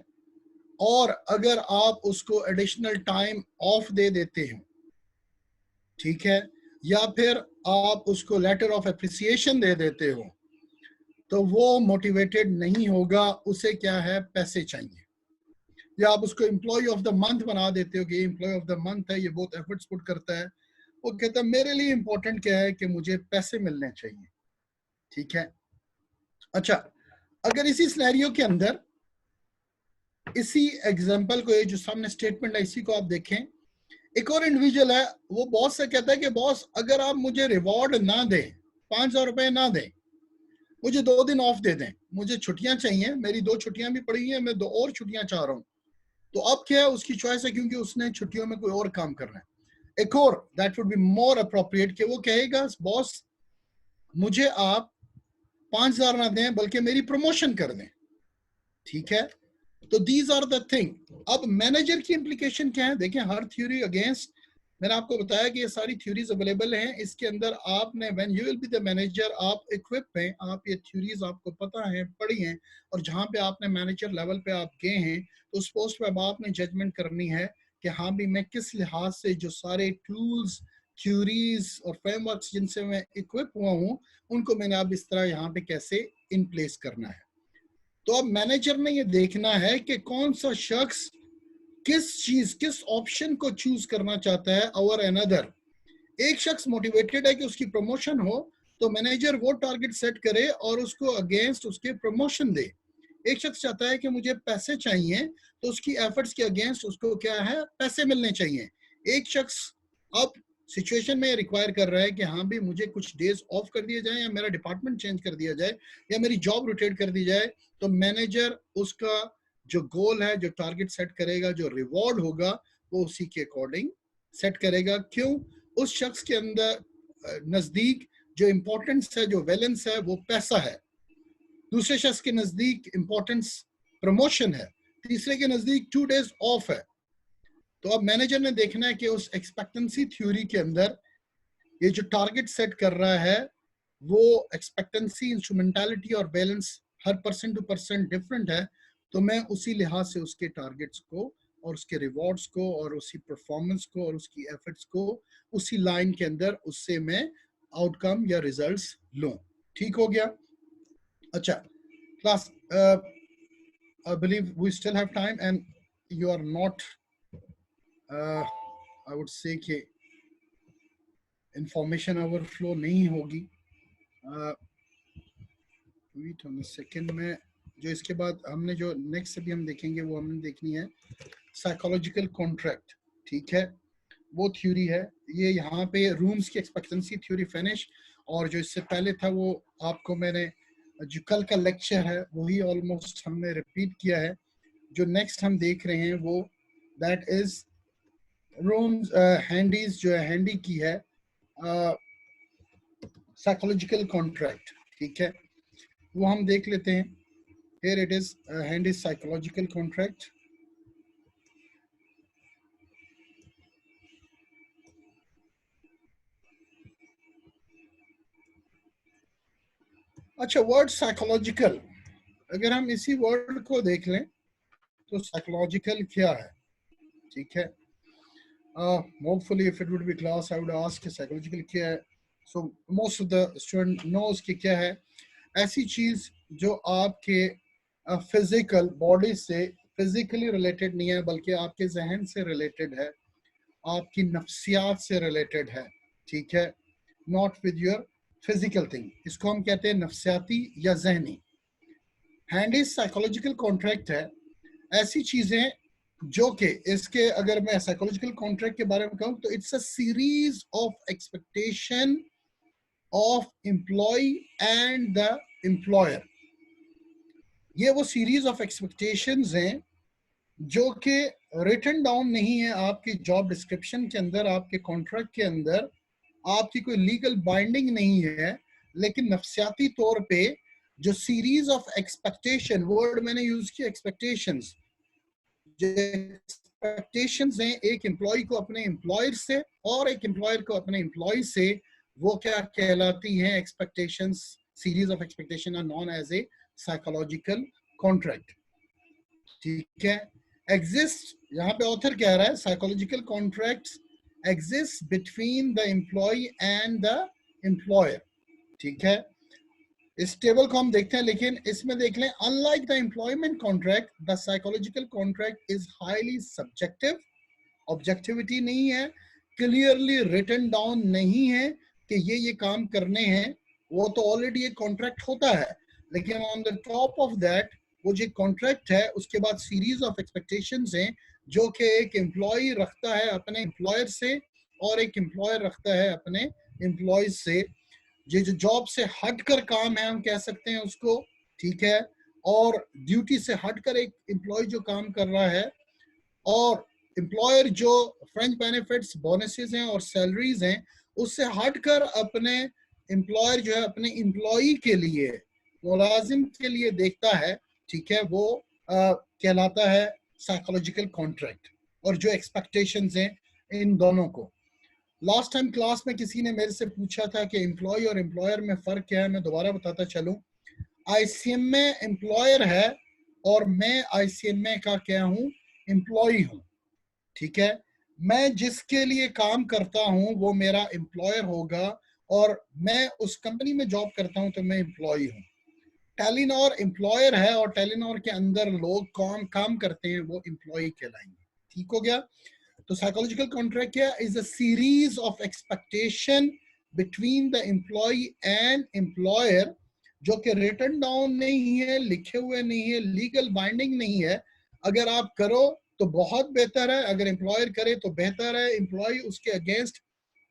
और अगर आप उसको एडिशनल टाइम ऑफ दे देते हो, ठीक है, या फिर आप उसको लेटर ऑफ एप्रिसिएशन दे देते हो, तो वो मोटिवेटेड नहीं होगा, उसे क्या है? पैसे चाहिए। या आप उसको एम्प्लॉय ऑफ द मंथ बना देते हो कि ये एम्प्लॉय ऑफ द मंथ है, ये बहुत एफर्ट्स पुट करता है, वो कहता है मेरे लिए इंपॉर्टेंट क्या है कि मुझे पैसे मिलने चाहिए। ठीक है, अच्छा, अगर इसी सिनेरियो के अंदर, इसी एग्जांपल को, ये जो सामने स्टेटमेंट है इसी को आप देखें, एक और इंडिविजुअल है, वो बॉस से कहता है कि बॉस अगर आप मुझे रिवॉर्ड ना दें, 5,000 रुपए ना दें, मुझे 2 दिन ऑफ दे दें, मुझे छुट्टियां चाहिए, मेरी 2 छुट्टियां भी पड़ी हैं, मैं 2 और छुट्टियां चाह रहा हूं, तो अब क्या है? उसकी चॉइस है, क्योंकि उसने छुट्टियों में कोई और काम करना है। एक और that would be more appropriate कि वो कहेगा बॉस मुझे आप 5,000 ना दें बल्कि मेरी प्रमोशन कर दें। ठीक है, तो दीज आर द थिंग। अब मैनेजर की इंप्लीकेशन क्या है? देखें, हर थ्योरी अगेंस्ट मैंने आपको बताया कि ये सारी थ्योरीज अवेलेबल हैं। इसके अंदर आपने when you will be the manager, आप इक्विप हैं, आप ये थ्योरीज आपको पता है, पढ़ी हैं, और जहाँ पे आपने मैनेजर लेवल पे आप गए हैं, तो उस पोस्ट पे अब आपने जजमेंट करनी है कि हाँ भी मैं किस लिहाज से जो सारे टूल्स, थ्योरीज और फ्रेमवर्क्स जिनसे मैं इक्विप हुआ हूँ, उनको मैंने अब इस तरह यहाँ पे कैसे इन प्लेस करना है। तो अब मैनेजर ने ये देखना है कि कौन सा शख्स किस ऑप्शन को चूज करना चाहता है ओवर अनदर। एक शख्स मोटिवेटेड है कि उसकी प्रमोशन हो, तो मैनेजर वो टारगेट सेट करे और उसको अगेंस्ट उसके प्रमोशन दे। एक शख्स चाहता है कि मुझे पैसे चाहिए, तो उसकी एफर्ट्स के अगेंस्ट उसको क्या है, पैसे मिलने चाहिए। एक शख्स अब सिचुएशन में रिक्वायर कर रहा है कि हाँ भी मुझे कुछ डेज ऑफ कर दिए जाए, या मेरा डिपार्टमेंट चेंज कर दिया जाए, या मेरी जॉब रोटेट कर दी जाए, तो मैनेजर उसका जो गोल है, जो टारगेट सेट करेगा, जो रिवॉर्ड होगा, वो उसी के अकॉर्डिंग सेट करेगा। क्यों? उस शख्स के अंदर नजदीक जो इंपॉर्टेंस है, जो वैलेंस है, वो पैसा है। दूसरे शख्स के नजदीक इंपॉर्टेंस प्रमोशन है, तीसरे के नजदीक 2 days ऑफ है। तो अब मैनेजर ने देखना है कि उस एक्सपेक्टेंसी थ्योरी के अंदर ये जो टारगेट सेट कर रहा है, वो एक्सपेक्टेंसी, इंस्ट्रूमेंटालिटी और बैलेंस हर पर्सन टू पर्सन डिफरेंट है। तो मैं उसी लिहाज से उसके टारगेट्स को और उसके रिवॉर्ड्स को और उसी परफॉर्मेंस को और उसकी एफर्ट्स को उसी लाइन के अंदर उससे मैं आउटकम या रिजल्ट्स लूं। ठीक हो गया? अच्छा class, I believe we still have time and you are not, I would say कि इंफॉर्मेशन ओवरफ्लो नहीं होगी। वेट ऑन सेकंड में जो इसके बाद हमने जो नेक्स्ट अभी हम देखेंगे, वो हमने देखनी है साइकोलॉजिकल कॉन्ट्रैक्ट। ठीक है, वो थ्योरी है। ये यहाँ पे रूम्स की एक्सपेक्टेंसी थ्योरी फिनिश, और जो इससे पहले था वो आपको मैंने जो कल का लेक्चर है वही ऑलमोस्ट हमने रिपीट किया है। जो नेक्स्ट हम देख रहे हैं वो दैट इज रूम्स हैंडीज, जो है हैंडी की है साइकोलॉजिकल कॉन्ट्रैक्ट। ठीक है, वो हम देख लेते हैं। Here it is handy psychological contract. अच्छा, वर्ड साइकोलॉजिकल, अगर हम इसी वर्ड को देख लें तो साइकोलॉजिकल क्या है? ठीक है, hopefully if it would be class I would ask psychological क्या है। so most of the student knows कि क्या है। ऐसी चीज जो आपके फिजिकल बॉडी से फिजिकली रिलेटेड नहीं है, बल्कि आपके जहन से रिलेटेड है, आपकी नफ्सियात से रिलेटेड है। ठीक है, not with your physical thing. इसको हम कहते हैं नफ्सियाती या जहनी। हैंडी साइकोलॉजिकल कॉन्ट्रैक्ट है ऐसी चीजें जो कि इसके, अगर मैं साइकोलॉजिकल कॉन्ट्रैक्ट के बारे में कहूं तो it's a series of expectation of employ and the employer. ये वो सीरीज ऑफ एक्सपेक्टेशंस हैं जो कि रिटन डाउन नहीं है आपकी जॉब डिस्क्रिप्शन के अंदर, आपके कॉन्ट्रैक्ट के अंदर, आपकी कोई लीगल बाइंडिंग नहीं है, लेकिन नफ्सियाती तौर पे जो सीरीज ऑफ एक्सपेक्टेशन, वर्ड मैंने यूज किया एक्सपेक्टेशंस, एक्सपेक्टेशंस हैं एक एम्प्लॉय को अपने एम्प्लॉयर से और एक एम्प्लॉयर को अपने एम्प्लॉय से, वो क्या कहलाती हैं? Expectations, series of expectation are known as a psychological contract. ठीक है, एग्जिस्ट, यहाँ पे ऑथर कह रहा है psychological contracts exist between the employ and the employer. ठीक है, इस टेबल को हम देखते हैं, लेकिन इसमें देख लें, unlike the employment contract the psychological contract is highly subjective. Objectivity नहीं है, क्लियरली रिटन डाउन नहीं है कि ये काम करने हैं, वो तो ऑलरेडी एक कॉन्ट्रैक्ट होता है, लेकिन on the top of that वो जो कॉन्ट्रैक्ट है उसके बाद सीरीज ऑफ एक्सपेक्टेशंस हैं जो कि एक एम्प्लॉय रखता है अपने एम्प्लॉयर से और एक एम्प्लॉयर रखता है अपने एम्प्लॉयज से। ये जो जॉब से हटकर काम है हम कह सकते हैं उसको। ठीक है, और ड्यूटी से हटकर एक एम्प्लॉय जो काम कर रहा है, और एम्प्लॉयर जो फ्रेंच बेनिफिट्स, बोनसेस हैं और सैलरीज हैं उससे हटकर अपने एम्प्लॉयर जो है अपने एम्प्लॉई के लिए, मुलाजिम के लिए देखता है। ठीक है, वो कहलाता है साइकोलॉजिकल कॉन्ट्रैक्ट। और जो एक्सपेक्टेशंस हैं इन दोनों को, लास्ट टाइम क्लास में किसी ने मेरे से पूछा था कि एम्प्लॉय और एम्प्लॉयर में फर्क क्या है, मैं दोबारा बताता चलूं। आईसीएमए एम्प्लॉयर है और मैं आईसीएमए का क्या हूं, एम्प्लॉय हूं। ठीक है, मैं जिसके लिए काम करता हूं वो मेरा एम्प्लॉयर होगा और मैं उस कंपनी में जॉब करता हूं तो मैं एम्प्लॉय हूं। टेलीनॉर एम्प्लॉयर है और टेलीनॉर के अंदर लोग काम करते हैं, वो एम्प्लॉय कहलाएंगे। ठीक हो गया। तो साइकोलॉजिकल कॉन्ट्रैक्ट क्या is a series of expectation between the employ and employer, जो कि रिटन डाउन नहीं है, लिखे हुए नहीं है, लीगल बाइंडिंग नहीं है। अगर आप करो तो बहुत बेहतर है, अगर एम्प्लॉयर करे तो बेहतर है, एम्प्लॉय उसके अगेंस्ट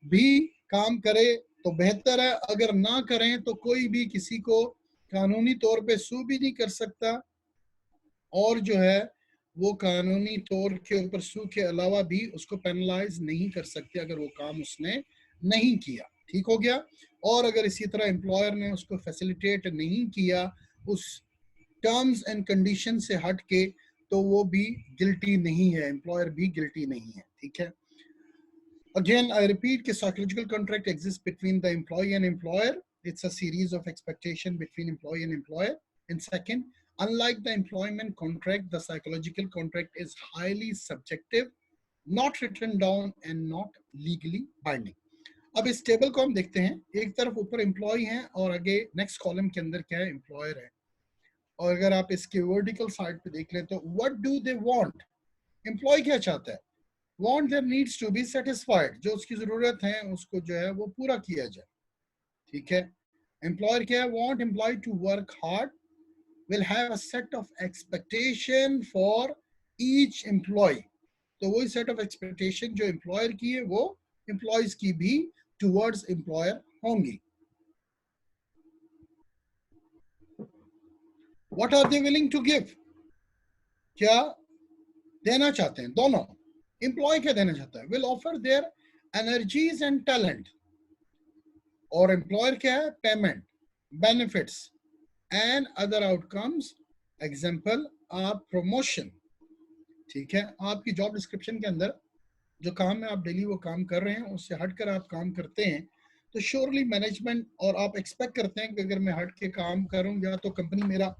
भी काम करे तो बेहतर है, अगर ना करें तो कोई भी किसी को कानूनी तौर पे सू भी नहीं कर सकता और जो है वो कानूनी तौर के ऊपर सू के अलावा भी उसको पेनलाइज नहीं कर सकते अगर वो काम उसने नहीं किया। ठीक हो गया। और अगर इसी तरह एम्प्लॉयर ने उसको फैसिलिटेट नहीं किया उस टर्म्स एंड कंडीशन से हट के, तो वो भी गिल्टी नहीं है, एम्प्लॉयर भी गिल्टी नहीं है। ठीक है। Again, I repeat that psychological contract exists between the employee and employer. It's a series of expectation between employee and employer. And second, unlike the employment contract, the psychological contract is highly subjective, not written down and not legally binding. अब इस table को हम देखते हैं, एक तरफ ऊपर employ हैं और आगे नेक्स्ट कॉलम के अंदर क्या है, एम्प्लॉयर है। और अगर आप इसके वर्टिकल साइड पे देख लें तो what do they want, employ क्या चाहता है, want their needs to be satisfied, जो उसकी जरूरत है उसको जो है वो पूरा किया जाए। ठीक है। एम्प्लॉयर क्या है, want employee to work hard, will have a set of expectation for each employee, तो वही set of expectation जो एम्प्लॉयर की है वो एम्प्लॉयज की भी towards एम्प्लॉयर होंगी। what are they willing to give, क्या देना चाहते हैं दोनों। एम्प्लॉय क्या देना चाहता है, will offer their energies and talent, और एम्प्लॉयर क्या है, payment, benefits and other outcomes. Example आप प्रमोशन। ठीक है, आपकी जॉब डिस्क्रिप्शन के अंदर जो काम है आप डेली वो काम कर रहे हैं, उससे हटकर आप काम करते हैं तो श्योरली मैनेजमेंट और आप एक्सपेक्ट करते हैं कि अगर मैं हट के काम करूं या तो कंपनी मेरा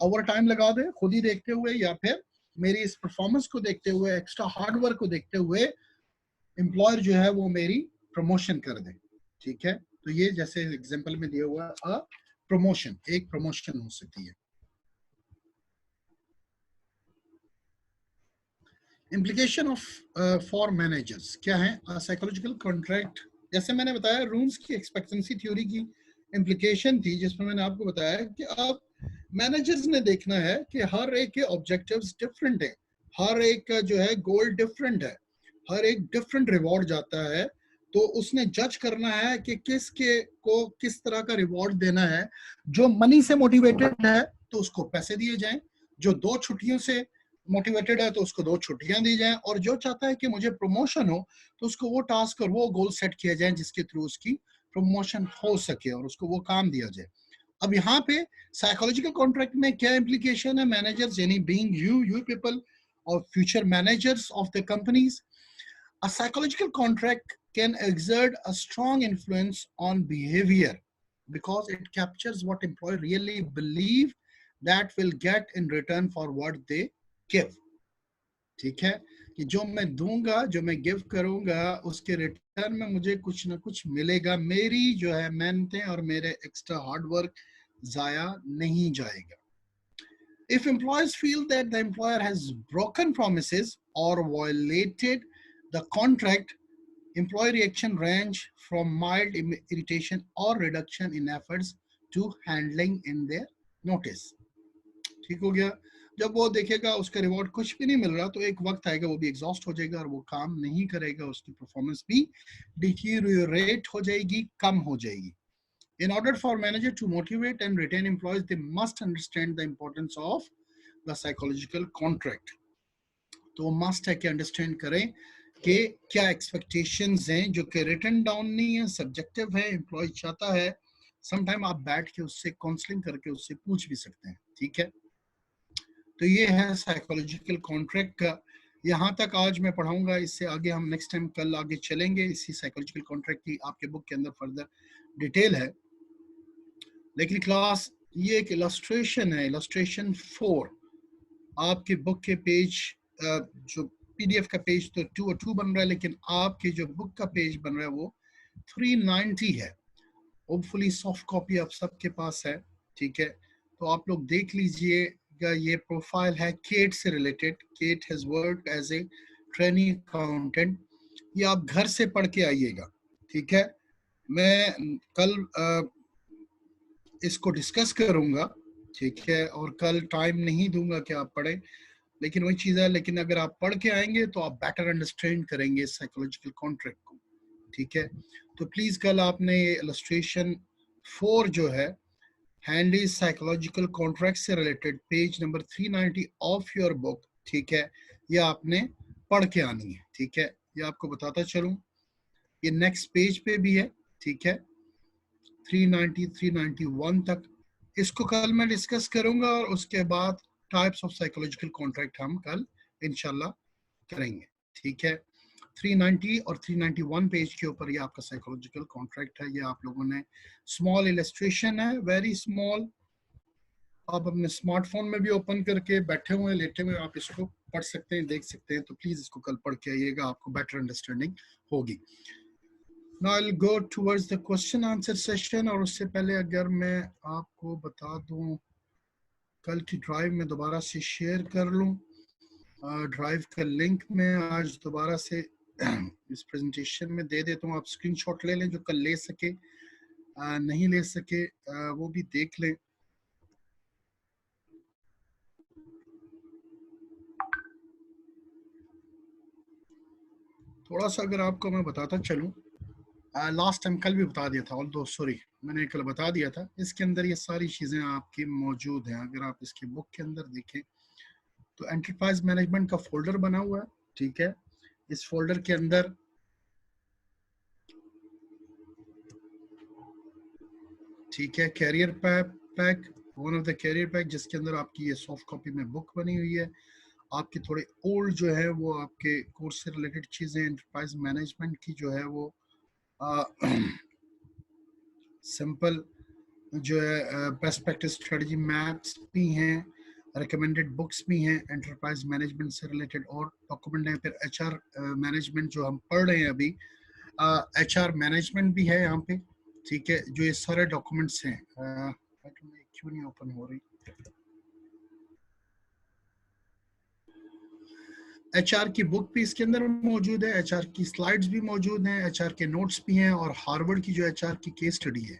ओवर टाइम लगा दे खुद ही देखते हुए, या फिर मेरी इस परफॉर्मेंस को देखते हुए, एक्स्ट्रा हार्ड वर्क को देखते हुए एम्प्लॉयर जो है वो मेरी प्रमोशन कर दे। ठीक है, तो ये जैसे एग्जांपल में दिया हुआ है प्रमोशन, एक प्रमोशन हो सकती है। इम्प्लीकेशन ऑफ फॉर मैनेजर्स क्या है, साइकोलॉजिकल कॉन्ट्रैक्ट, जैसे मैंने बताया रूल्स की एक्सपेक्टेंसी थ्योरी की इम्प्लीकेशन थी, जिसमें मैंने आपको बताया कि आप मैनेजर्स ने देखना है कि हर एक के ऑब्जेक्टिव्स डिफरेंट है, हर एक का जो है गोल डिफरेंट है, हर एक डिफरेंट रिवॉर्ड जाता है, तो उसने जज करना है कि किसके को किस तरह का रिवॉर्ड देना है। जो मनी से मोटिवेटेड है तो उसको पैसे दिए जाएं, जो 2 छुट्टियों से मोटिवेटेड है तो उसको 2 छुट्टियां दी जाएं, और जो चाहता है कि मुझे प्रमोशन हो तो उसको वो टास्क और वो गोल सेट किया जाए जिसके थ्रू उसकी प्रमोशन हो सके और उसको वो काम दिया जाए। अब यहाँ पे साइकोलॉजिकल कॉन्ट्रैक्ट में क्या इम्प्लीकेशन है, मैनेजर्स यानी बीइंग यू पीपल और future managers of the companies, a psychological contract can exert a strong influence on behavior because it captures what employees really believe that will get in return for what they give. ठीक है, कि जो मैं दूंगा, जो मैं give करूंगा उसके रिटर्न में मुझे कुछ ना कुछ मिलेगा, मेरी जो है मेहनतें और मेरे एक्स्ट्रा हार्ड वर्क जाया नहीं जाएगा। If employees feel that the employer has broken promises or violated the contract, employee reaction range from mild irritation or reduction in efforts to handling in their notice. ठीक हो गया। जब वो देखेगा उसका रिवॉर्ड कुछ भी नहीं मिल रहा तो एक वक्त आएगा वो भी एग्जॉस्ट हो जाएगा और वो काम नहीं करेगा, उसकी परफॉर्मेंस भी डिटीरियोरेट हो जाएगी, कम हो जाएगी। In order for manager to motivate and retain employees, they must understand the importance of the psychological contract. तो वो मस्ट है कि अंडरस्टैंड करें कि क्या एक्सपेक्टेशंस हैं जो कि रिटन डाउन नहीं है, सब्जेक्टिव है, एम्प्लॉय चाहता है। समटाइम आप बैठ के उससे काउंसलिंग करके उससे पूछ भी सकते हैं। ठीक है, तो ये है साइकोलॉजिकल कॉन्ट्रैक्ट का, यहाँ तक आज मैं पढ़ाऊंगा, इससे आगे हम नेक्स्ट टाइम कल आगे चलेंगे। इसी साइकोलॉजिकल कॉन्ट्रैक्ट की आपके बुक के अंदर फर्दर डिटेल है, लेकिन क्लास ये एक इलस्ट्रेशन है, इलस्ट्रेशन 4 आपके बुक के पेज, जो पीडीएफ का पेज तो 202 बन रहा है, लेकिन आपके जो बुक का पेज बन रहा है वो 390 है। होपफुली सॉफ्ट कॉपी आप सबके पास है, ठीक है। तो आप लोग देख लीजिएगा, ये प्रोफाइल है केट से रिलेटेड। Kate has worked as a trainee accountant. ये आप घर से पढ़ के आइएगा, ठीक है। मैं कल इसको डिस्कस करूंगा, ठीक है, और कल टाइम नहीं दूंगा कि आप पढ़ें, लेकिन वही चीज है। लेकिन अगर आप पढ़ के आएंगे तो आप बेटर अंडरस्टैंड करेंगे साइकोलॉजिकल कॉन्ट्रैक्ट को, ठीक है। तो प्लीज कल आपने इलस्ट्रेशन 4 जो है हैंडी साइकोलॉजिकल कॉन्ट्रैक्ट से related page number 390 of your book, ठीक है, ये आपने पढ़ के आनी है, ठीक है। ये आपको बताता चलूं, ये नेक्स्ट पेज पे भी है, ठीक है, 390 391 तक। इसको कल मैं डिस्कस करूंगा और उसके बाद टाइप्स ऑफ साइकोलॉजिकल कॉन्ट्रैक्ट हम कल इंशाल्लाह करेंगे, ठीक है। 390 और 391 पेज के ऊपर ये आपका साइकोलॉजिकल कॉन्ट्रैक्ट है। ये आप लोगों ने स्मॉल इलस्ट्रेशन है, वेरी स्मॉल। आप अपने स्मार्टफोन में भी ओपन करके बैठे हुए लेटे हुए आप इसको पढ़ सकते हैं, देख सकते हैं। तो प्लीज इसको कल पढ़ के आइएगा, आपको बेटर अंडरस्टैंडिंग होगी। Now I'll go towards the question answer session, और उससे पहले अगर मैं आपको बता दूं, कल की ड्राइव में दोबारा से शेयर कर लूं। ड्राइव का लिंक मैं आज दोबारा से इस प्रेजेंटेशन में दे देता हूं। आप स्क्रीनशॉट ले लें, जो कल ले सके, नहीं ले सके वो भी देख लें। थोड़ा सा अगर आपको मैं बताता चलूं, लास्ट टाइम कल भी बता दिया था, ऑल्दो सॉरी मैंने कल बता दिया था। इसके अंदर ये सारी चीजें आपकी मौजूद हैं। अगर आप इसके बुक के अंदर देखें तो एंटरप्राइज मैनेजमेंट का फोल्डर बना हुआ है, ठीक है। इस फोल्डर के अंदर ठीक है career pack, one of the career pack, जिसके अंदर आपकी ये सॉफ्ट कॉपी में बुक बनी हुई है। आपके थोड़े ओल्ड जो है वो आपके कोर्स से रिलेटेड चीजें, एंटरप्राइज मैनेजमेंट की जो है वो सिंपल जो है बेस्ट प्रैक्टिस स्ट्रेटजी मैप्स भी हैं, रिकमेंडेड बुक्स भी हैं एंटरप्राइज मैनेजमेंट से रिलेटेड, और डॉक्यूमेंट है। फिर एचआर मैनेजमेंट जो हम पढ़ रहे हैं अभी, एचआर मैनेजमेंट भी है यहाँ पे, ठीक है। जो ये सारे डॉक्यूमेंट्स हैं, क्यों नहीं ओपन हो रही, एचआर की बुक भी इसके अंदर मौजूद है, एचआर की स्लाइड्स भी मौजूद हैं, एचआर के नोट्स भी हैं, और हार्वर्ड की जो एचआर की केस स्टडी है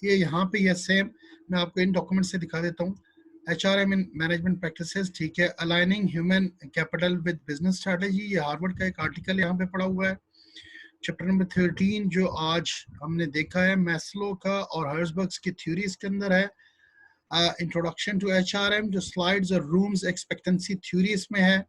ये यहाँ पे ये सेम मैं आपको इन डॉक्यूमेंट से दिखा देता हूँ। HRM इन मैनेजमेंट प्रैक्टिसेस, ठीक है, aligning human capital with business strategy, ये हार्वर्ड का एक आर्टिकल यहाँ पे पड़ा हुआ है। चैप्टर नंबर 13 जो आज हमने देखा है मैस्लो का और हर्सबर्ग्स की थ्योरीज के अंदर है। इंट्रोडक्शन टू HRM, जो स्लाइड्स और रूम्स एक्सपेक्टेंसी थ्योरीज में है,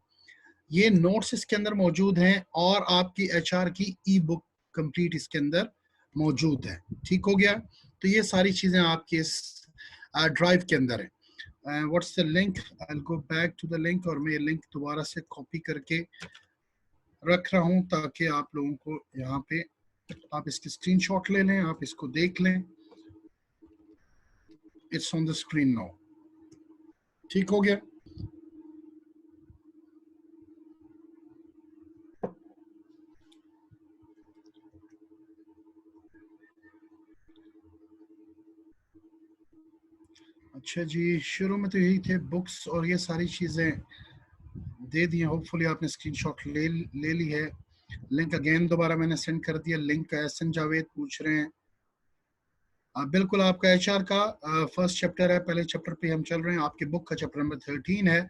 ये नोट्स इसके अंदर मौजूद हैं, और आपकी HR की ई बुक कंप्लीट इसके अंदर मौजूद है, ठीक हो गया। तो ये सारी चीजें आपके इस ड्राइव के अंदर है। What's the link, I will go back to the link, और मैं ये लिंक दोबारा से कॉपी करके रख रहा हूं ताकि आप लोगों को यहाँ पे आप इसकी स्क्रीनशॉट ले लें, आप इसको देख लें। It's on the screen now, ठीक हो गया। अच्छा जी, शुरू में तो यही थे बुक्स और ये सारी चीजें दे दी। होपफुली आपने स्क्रीनशॉट ले ली है। लिंक अगेन दोबारा मैंने सेंड कर दिया। लिंक का एहसन जावेद पूछ रहे हैं, बिल्कुल आपका एचआर का फर्स्ट चैप्टर है, पहले चैप्टर पे हम चल रहे हैं। आपके बुक का चैप्टर नंबर 13 है,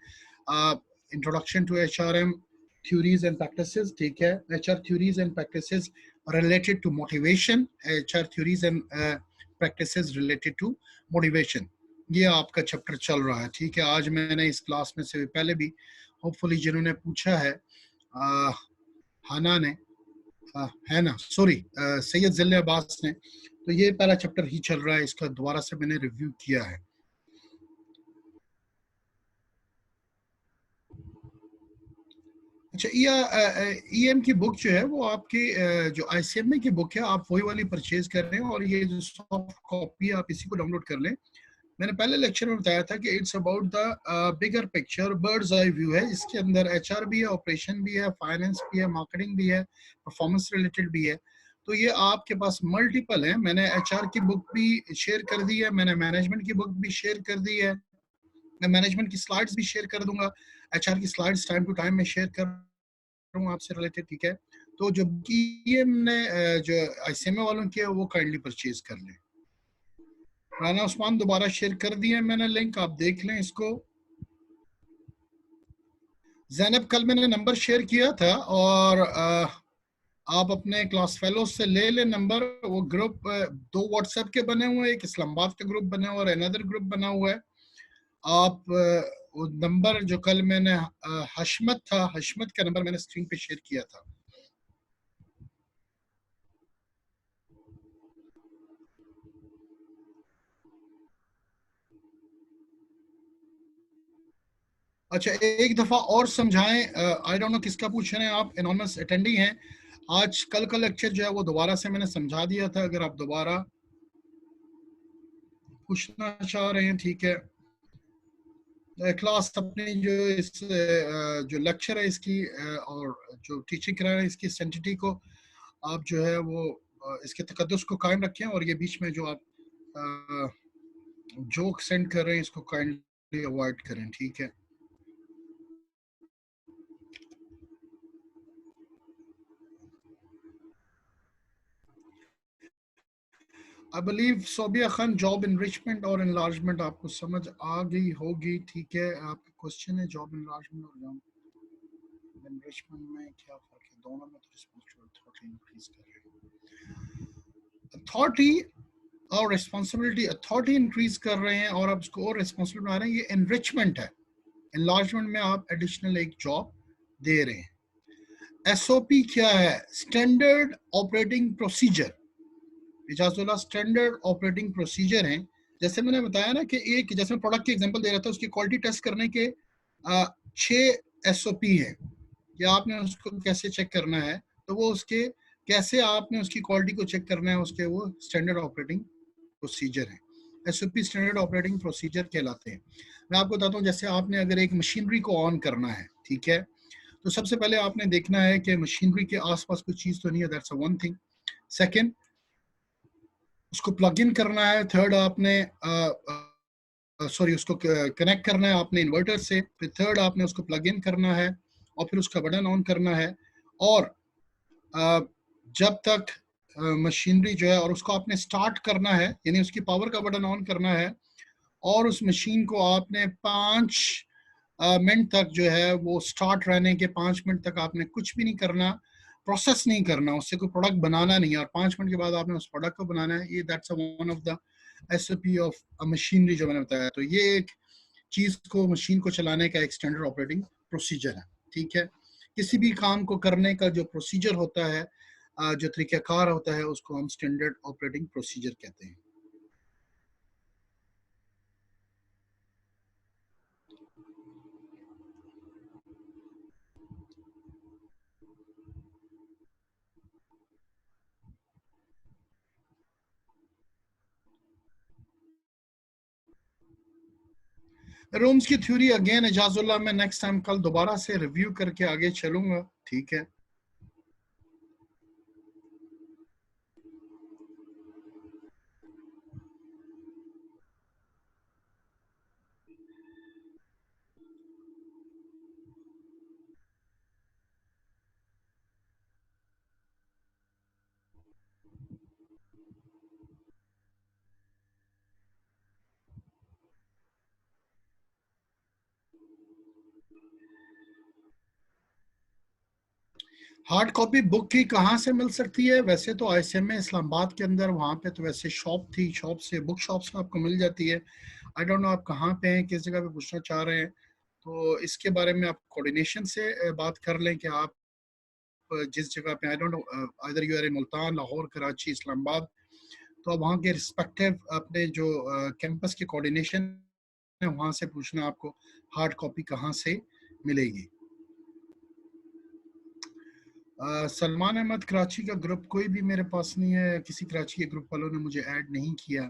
introduction to HRM theories and practices, ठीक है। HR theories and practices related to motivation, HR theories and practices related to motivation, ये आपका चैप्टर चल रहा है, ठीक है। आज मैंने इस क्लास में से पहले भी होपफुली जिन्होंने पूछा है, हाना ने, है ना, सॉरी सैयद जिले अब्बास ने, तो ये पहला चैप्टर ही चल रहा है, इसका दोबारा से मैंने रिव्यू किया है। अच्छा, ईएम की बुक जो है वो आपकी जो आईसीएमए की बुक है आप वही वाली परचेज कर रहे हैं, और ये जो सॉफ्ट कॉपी आप इसी को डाउनलोड कर लें। मैंने पहले लेक्चर में बताया था कि it's about the bigger picture, birds eye view है। इसके अंदर एचआर भी है, ऑपरेशन भी है, फाइनेंस भी है, मार्केटिंग भी है, परफॉर्मेंस रिलेटेड भी है। तो ये आपके पास मल्टीपल है। मैंने एचआर की बुक भी शेयर कर दी है, मैंने मैनेजमेंट की बुक भी शेयर कर दी है, मैं मैनेजमेंट की स्लाइड्स भी शेयर कर दूंगा, एचआर की स्लाइड्स टाइम टू टाइम मैं शेयर करूंगा आपसे रिलेटेड, ठीक है। तो जो की हमने जो आईसीएमए वालों की है वो काइंडली परचेज कर लें। राना उस्मान दोबारा शेयर कर दिए मैंने लिंक, आप देख लें इसको। जैनब कल मैंने नंबर शेयर किया था, और आप अपने क्लास फेलो से ले लें नंबर। वो ग्रुप दो व्हाट्सएप के बने हुए हैं, एक इस्लामाबाद का ग्रुप बना हुआ है और अनदर ग्रुप बना हुआ है। आप वो नंबर जो कल मैंने हशमत था, हशमत का नंबर मैंने स्क्रीन पे शेयर किया था। अच्छा, एक दफा और समझाएं, आई डोंट नो किसका पूछ रहे हैं आप, एनोनमस अटेंडी हैं। आज कल का लेक्चर जो है वो दोबारा से मैंने समझा दिया था, अगर आप दोबारा पूछना चाह रहे हैं, ठीक है। क्लास अपनी जो इस जो लेक्चर है इसकी और जो टीचिंग करा रहे हैं इसकी सेंटिटी को आप जो है वो इसके तकद्दुस को कायम रखें, और ये बीच में जो आप जोक सेंड कर रहे हैं इसको काइंडली अवॉइड करें, ठीक है। I believe Sobia Khan, job enrichment और एनलार्जमेंट आपको समझ आ गई होगी, ठीक है। आपका क्वेश्चन है जॉब इनलार्जमेंट और जॉब इनरिचमेंट में क्या फर्क है, दोनों में तो रिस्पांसिबिलिटी अथॉरिटी इंक्रीज कर रहे हैं। अथॉरिटी और रिस्पांसिबिलिटी, अथॉरिटी इंक्रीज कर रहे हैं और आप उसको और रिस्पांसिबल बना रहे हैं, ये एनरिचमेंट है। एनलार्जमेंट में आप एडिशनल एक जॉब दे रहे हैं। एसओपी क्या है? Standard operating procedure. Izazullah, standard operating procedure हैं। जैसे मैंने बताया ना कि एक, जैसे मैं प्रोडक्ट की एग्जांपल दे रहा था, उसकी क्वालिटी टेस्ट करने के 6 एसओपी हैं कि आपने उसको कैसे चेक करना है। तो वो उसके कैसे आपने उसकी क्वालिटी को चेक करना है, उसके वो स्टैंडर्ड ऑपरेटिंग प्रोसीजर है। एसओपी स्टैंडर्ड ऑपरेटिंग प्रोसीजर कहलाते हैं। मैं आपको बताता हूँ, जैसे आपने अगर एक मशीनरी को ऑन करना है, ठीक है, तो सबसे पहले आपने देखना है कि मशीनरी के आसपास कोई चीज तो नहीं है, दैट्स वन थिंग। सेकंड, उसको प्लग इन करना है। थर्ड, आपने सॉरी उसको कनेक्ट करना है आपने इन्वर्टर से। फिर थर्ड, आपने उसको प्लग इन करना है और फिर उसका बटन ऑन करना है। और जब तक मशीनरी जो है, और उसको आपने स्टार्ट करना है, यानी उसकी पावर का बटन ऑन करना है, और उस मशीन को आपने 5 मिनट तक जो है वो स्टार्ट रहने के 5 मिनट तक आपने कुछ भी नहीं करना, प्रोसेस नहीं करना, उससे कोई प्रोडक्ट बनाना नहीं है, और 5 मिनट के बाद आपने उस प्रोडक्ट को बनाना है। ये that's one of the SOP of machinery जो मैंने बताया। तो ये एक चीज को, मशीन को चलाने का एक स्टैंडर्ड ऑपरेटिंग प्रोसीजर है, ठीक है। किसी भी काम को करने का जो प्रोसीजर होता है, जो तरीकाकार होता है, उसको हम स्टैंडर्ड ऑपरेटिंग प्रोसीजर कहते हैं। रूम्स की थ्योरी अगेन इजाजुल्लाह, मैं नेक्स्ट टाइम कल दोबारा से रिव्यू करके आगे चलूंगा, ठीक है। हार्ड कॉपी बुक की कहाँ से मिल सकती है? वैसे तो आईसीएमए इस्लामाबाद के अंदर वहाँ पे तो वैसे शॉप थी, शॉप से, बुक शॉप से आपको मिल जाती है। आई डोंट नो आप कहाँ पे हैं, किस जगह पे पूछना चाह रहे हैं। तो इसके बारे में आप कोऑर्डिनेशन से बात कर लें कि आप जिस जगह पे, I don't know, other you are in Multan, Lahore, Karachi, Islamabad, तो आप वहाँ के रिस्पेक्टिव अपने जो कैंपस के कोऑर्डिनेशन है वहाँ से पूछना आपको हार्ड कॉपी कहाँ से मिलेगी। सलमान अहमद कराची का ग्रुप कोई भी मेरे पास नहीं है, किसी कराची के ग्रुप वालों ने मुझे ऐड नहीं किया।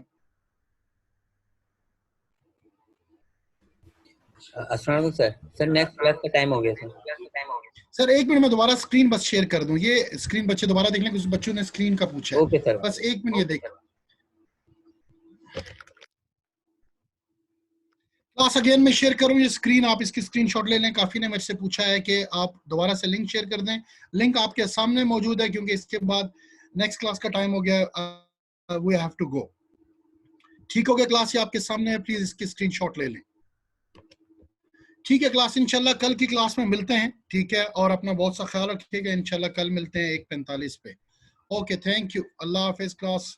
अस्सलाम सर। सर नेक्स्ट क्लास का टाइम हो गया सर। सर एक मिनट, मैं दोबारा स्क्रीन बस शेयर कर दूं, ये स्क्रीन बच्चे दोबारा देख लें, कुछ बच्चों ने स्क्रीन का पूछा है। Okay sir. बस एक मिनट ये देख। क्लास अगेन मैं शेयर करूं ये स्क्रीन, आप इसकी स्क्रीनशॉट ले लें। काफी ने मेरे से पूछा है कि आप दोबारा से लिंक शेयर कर दें। लिंक आपके सामने मौजूद है, क्योंकि इसके बाद नेक्स्ट क्लास का टाइम हो गया। We have to go. ठीक हो गया, क्लास ये आपके सामने है, प्लीज इसकी स्क्रीनशॉट ले लें। ठीक है क्लास, इंशाल्लाह कल की क्लास में मिलते हैं। ठीक है, और अपना बहुत सा ख्याल रखिएगा। इंशाल्लाह कल मिलते हैं 1:45 पे। Okay, thank you, Allah Hafiz class.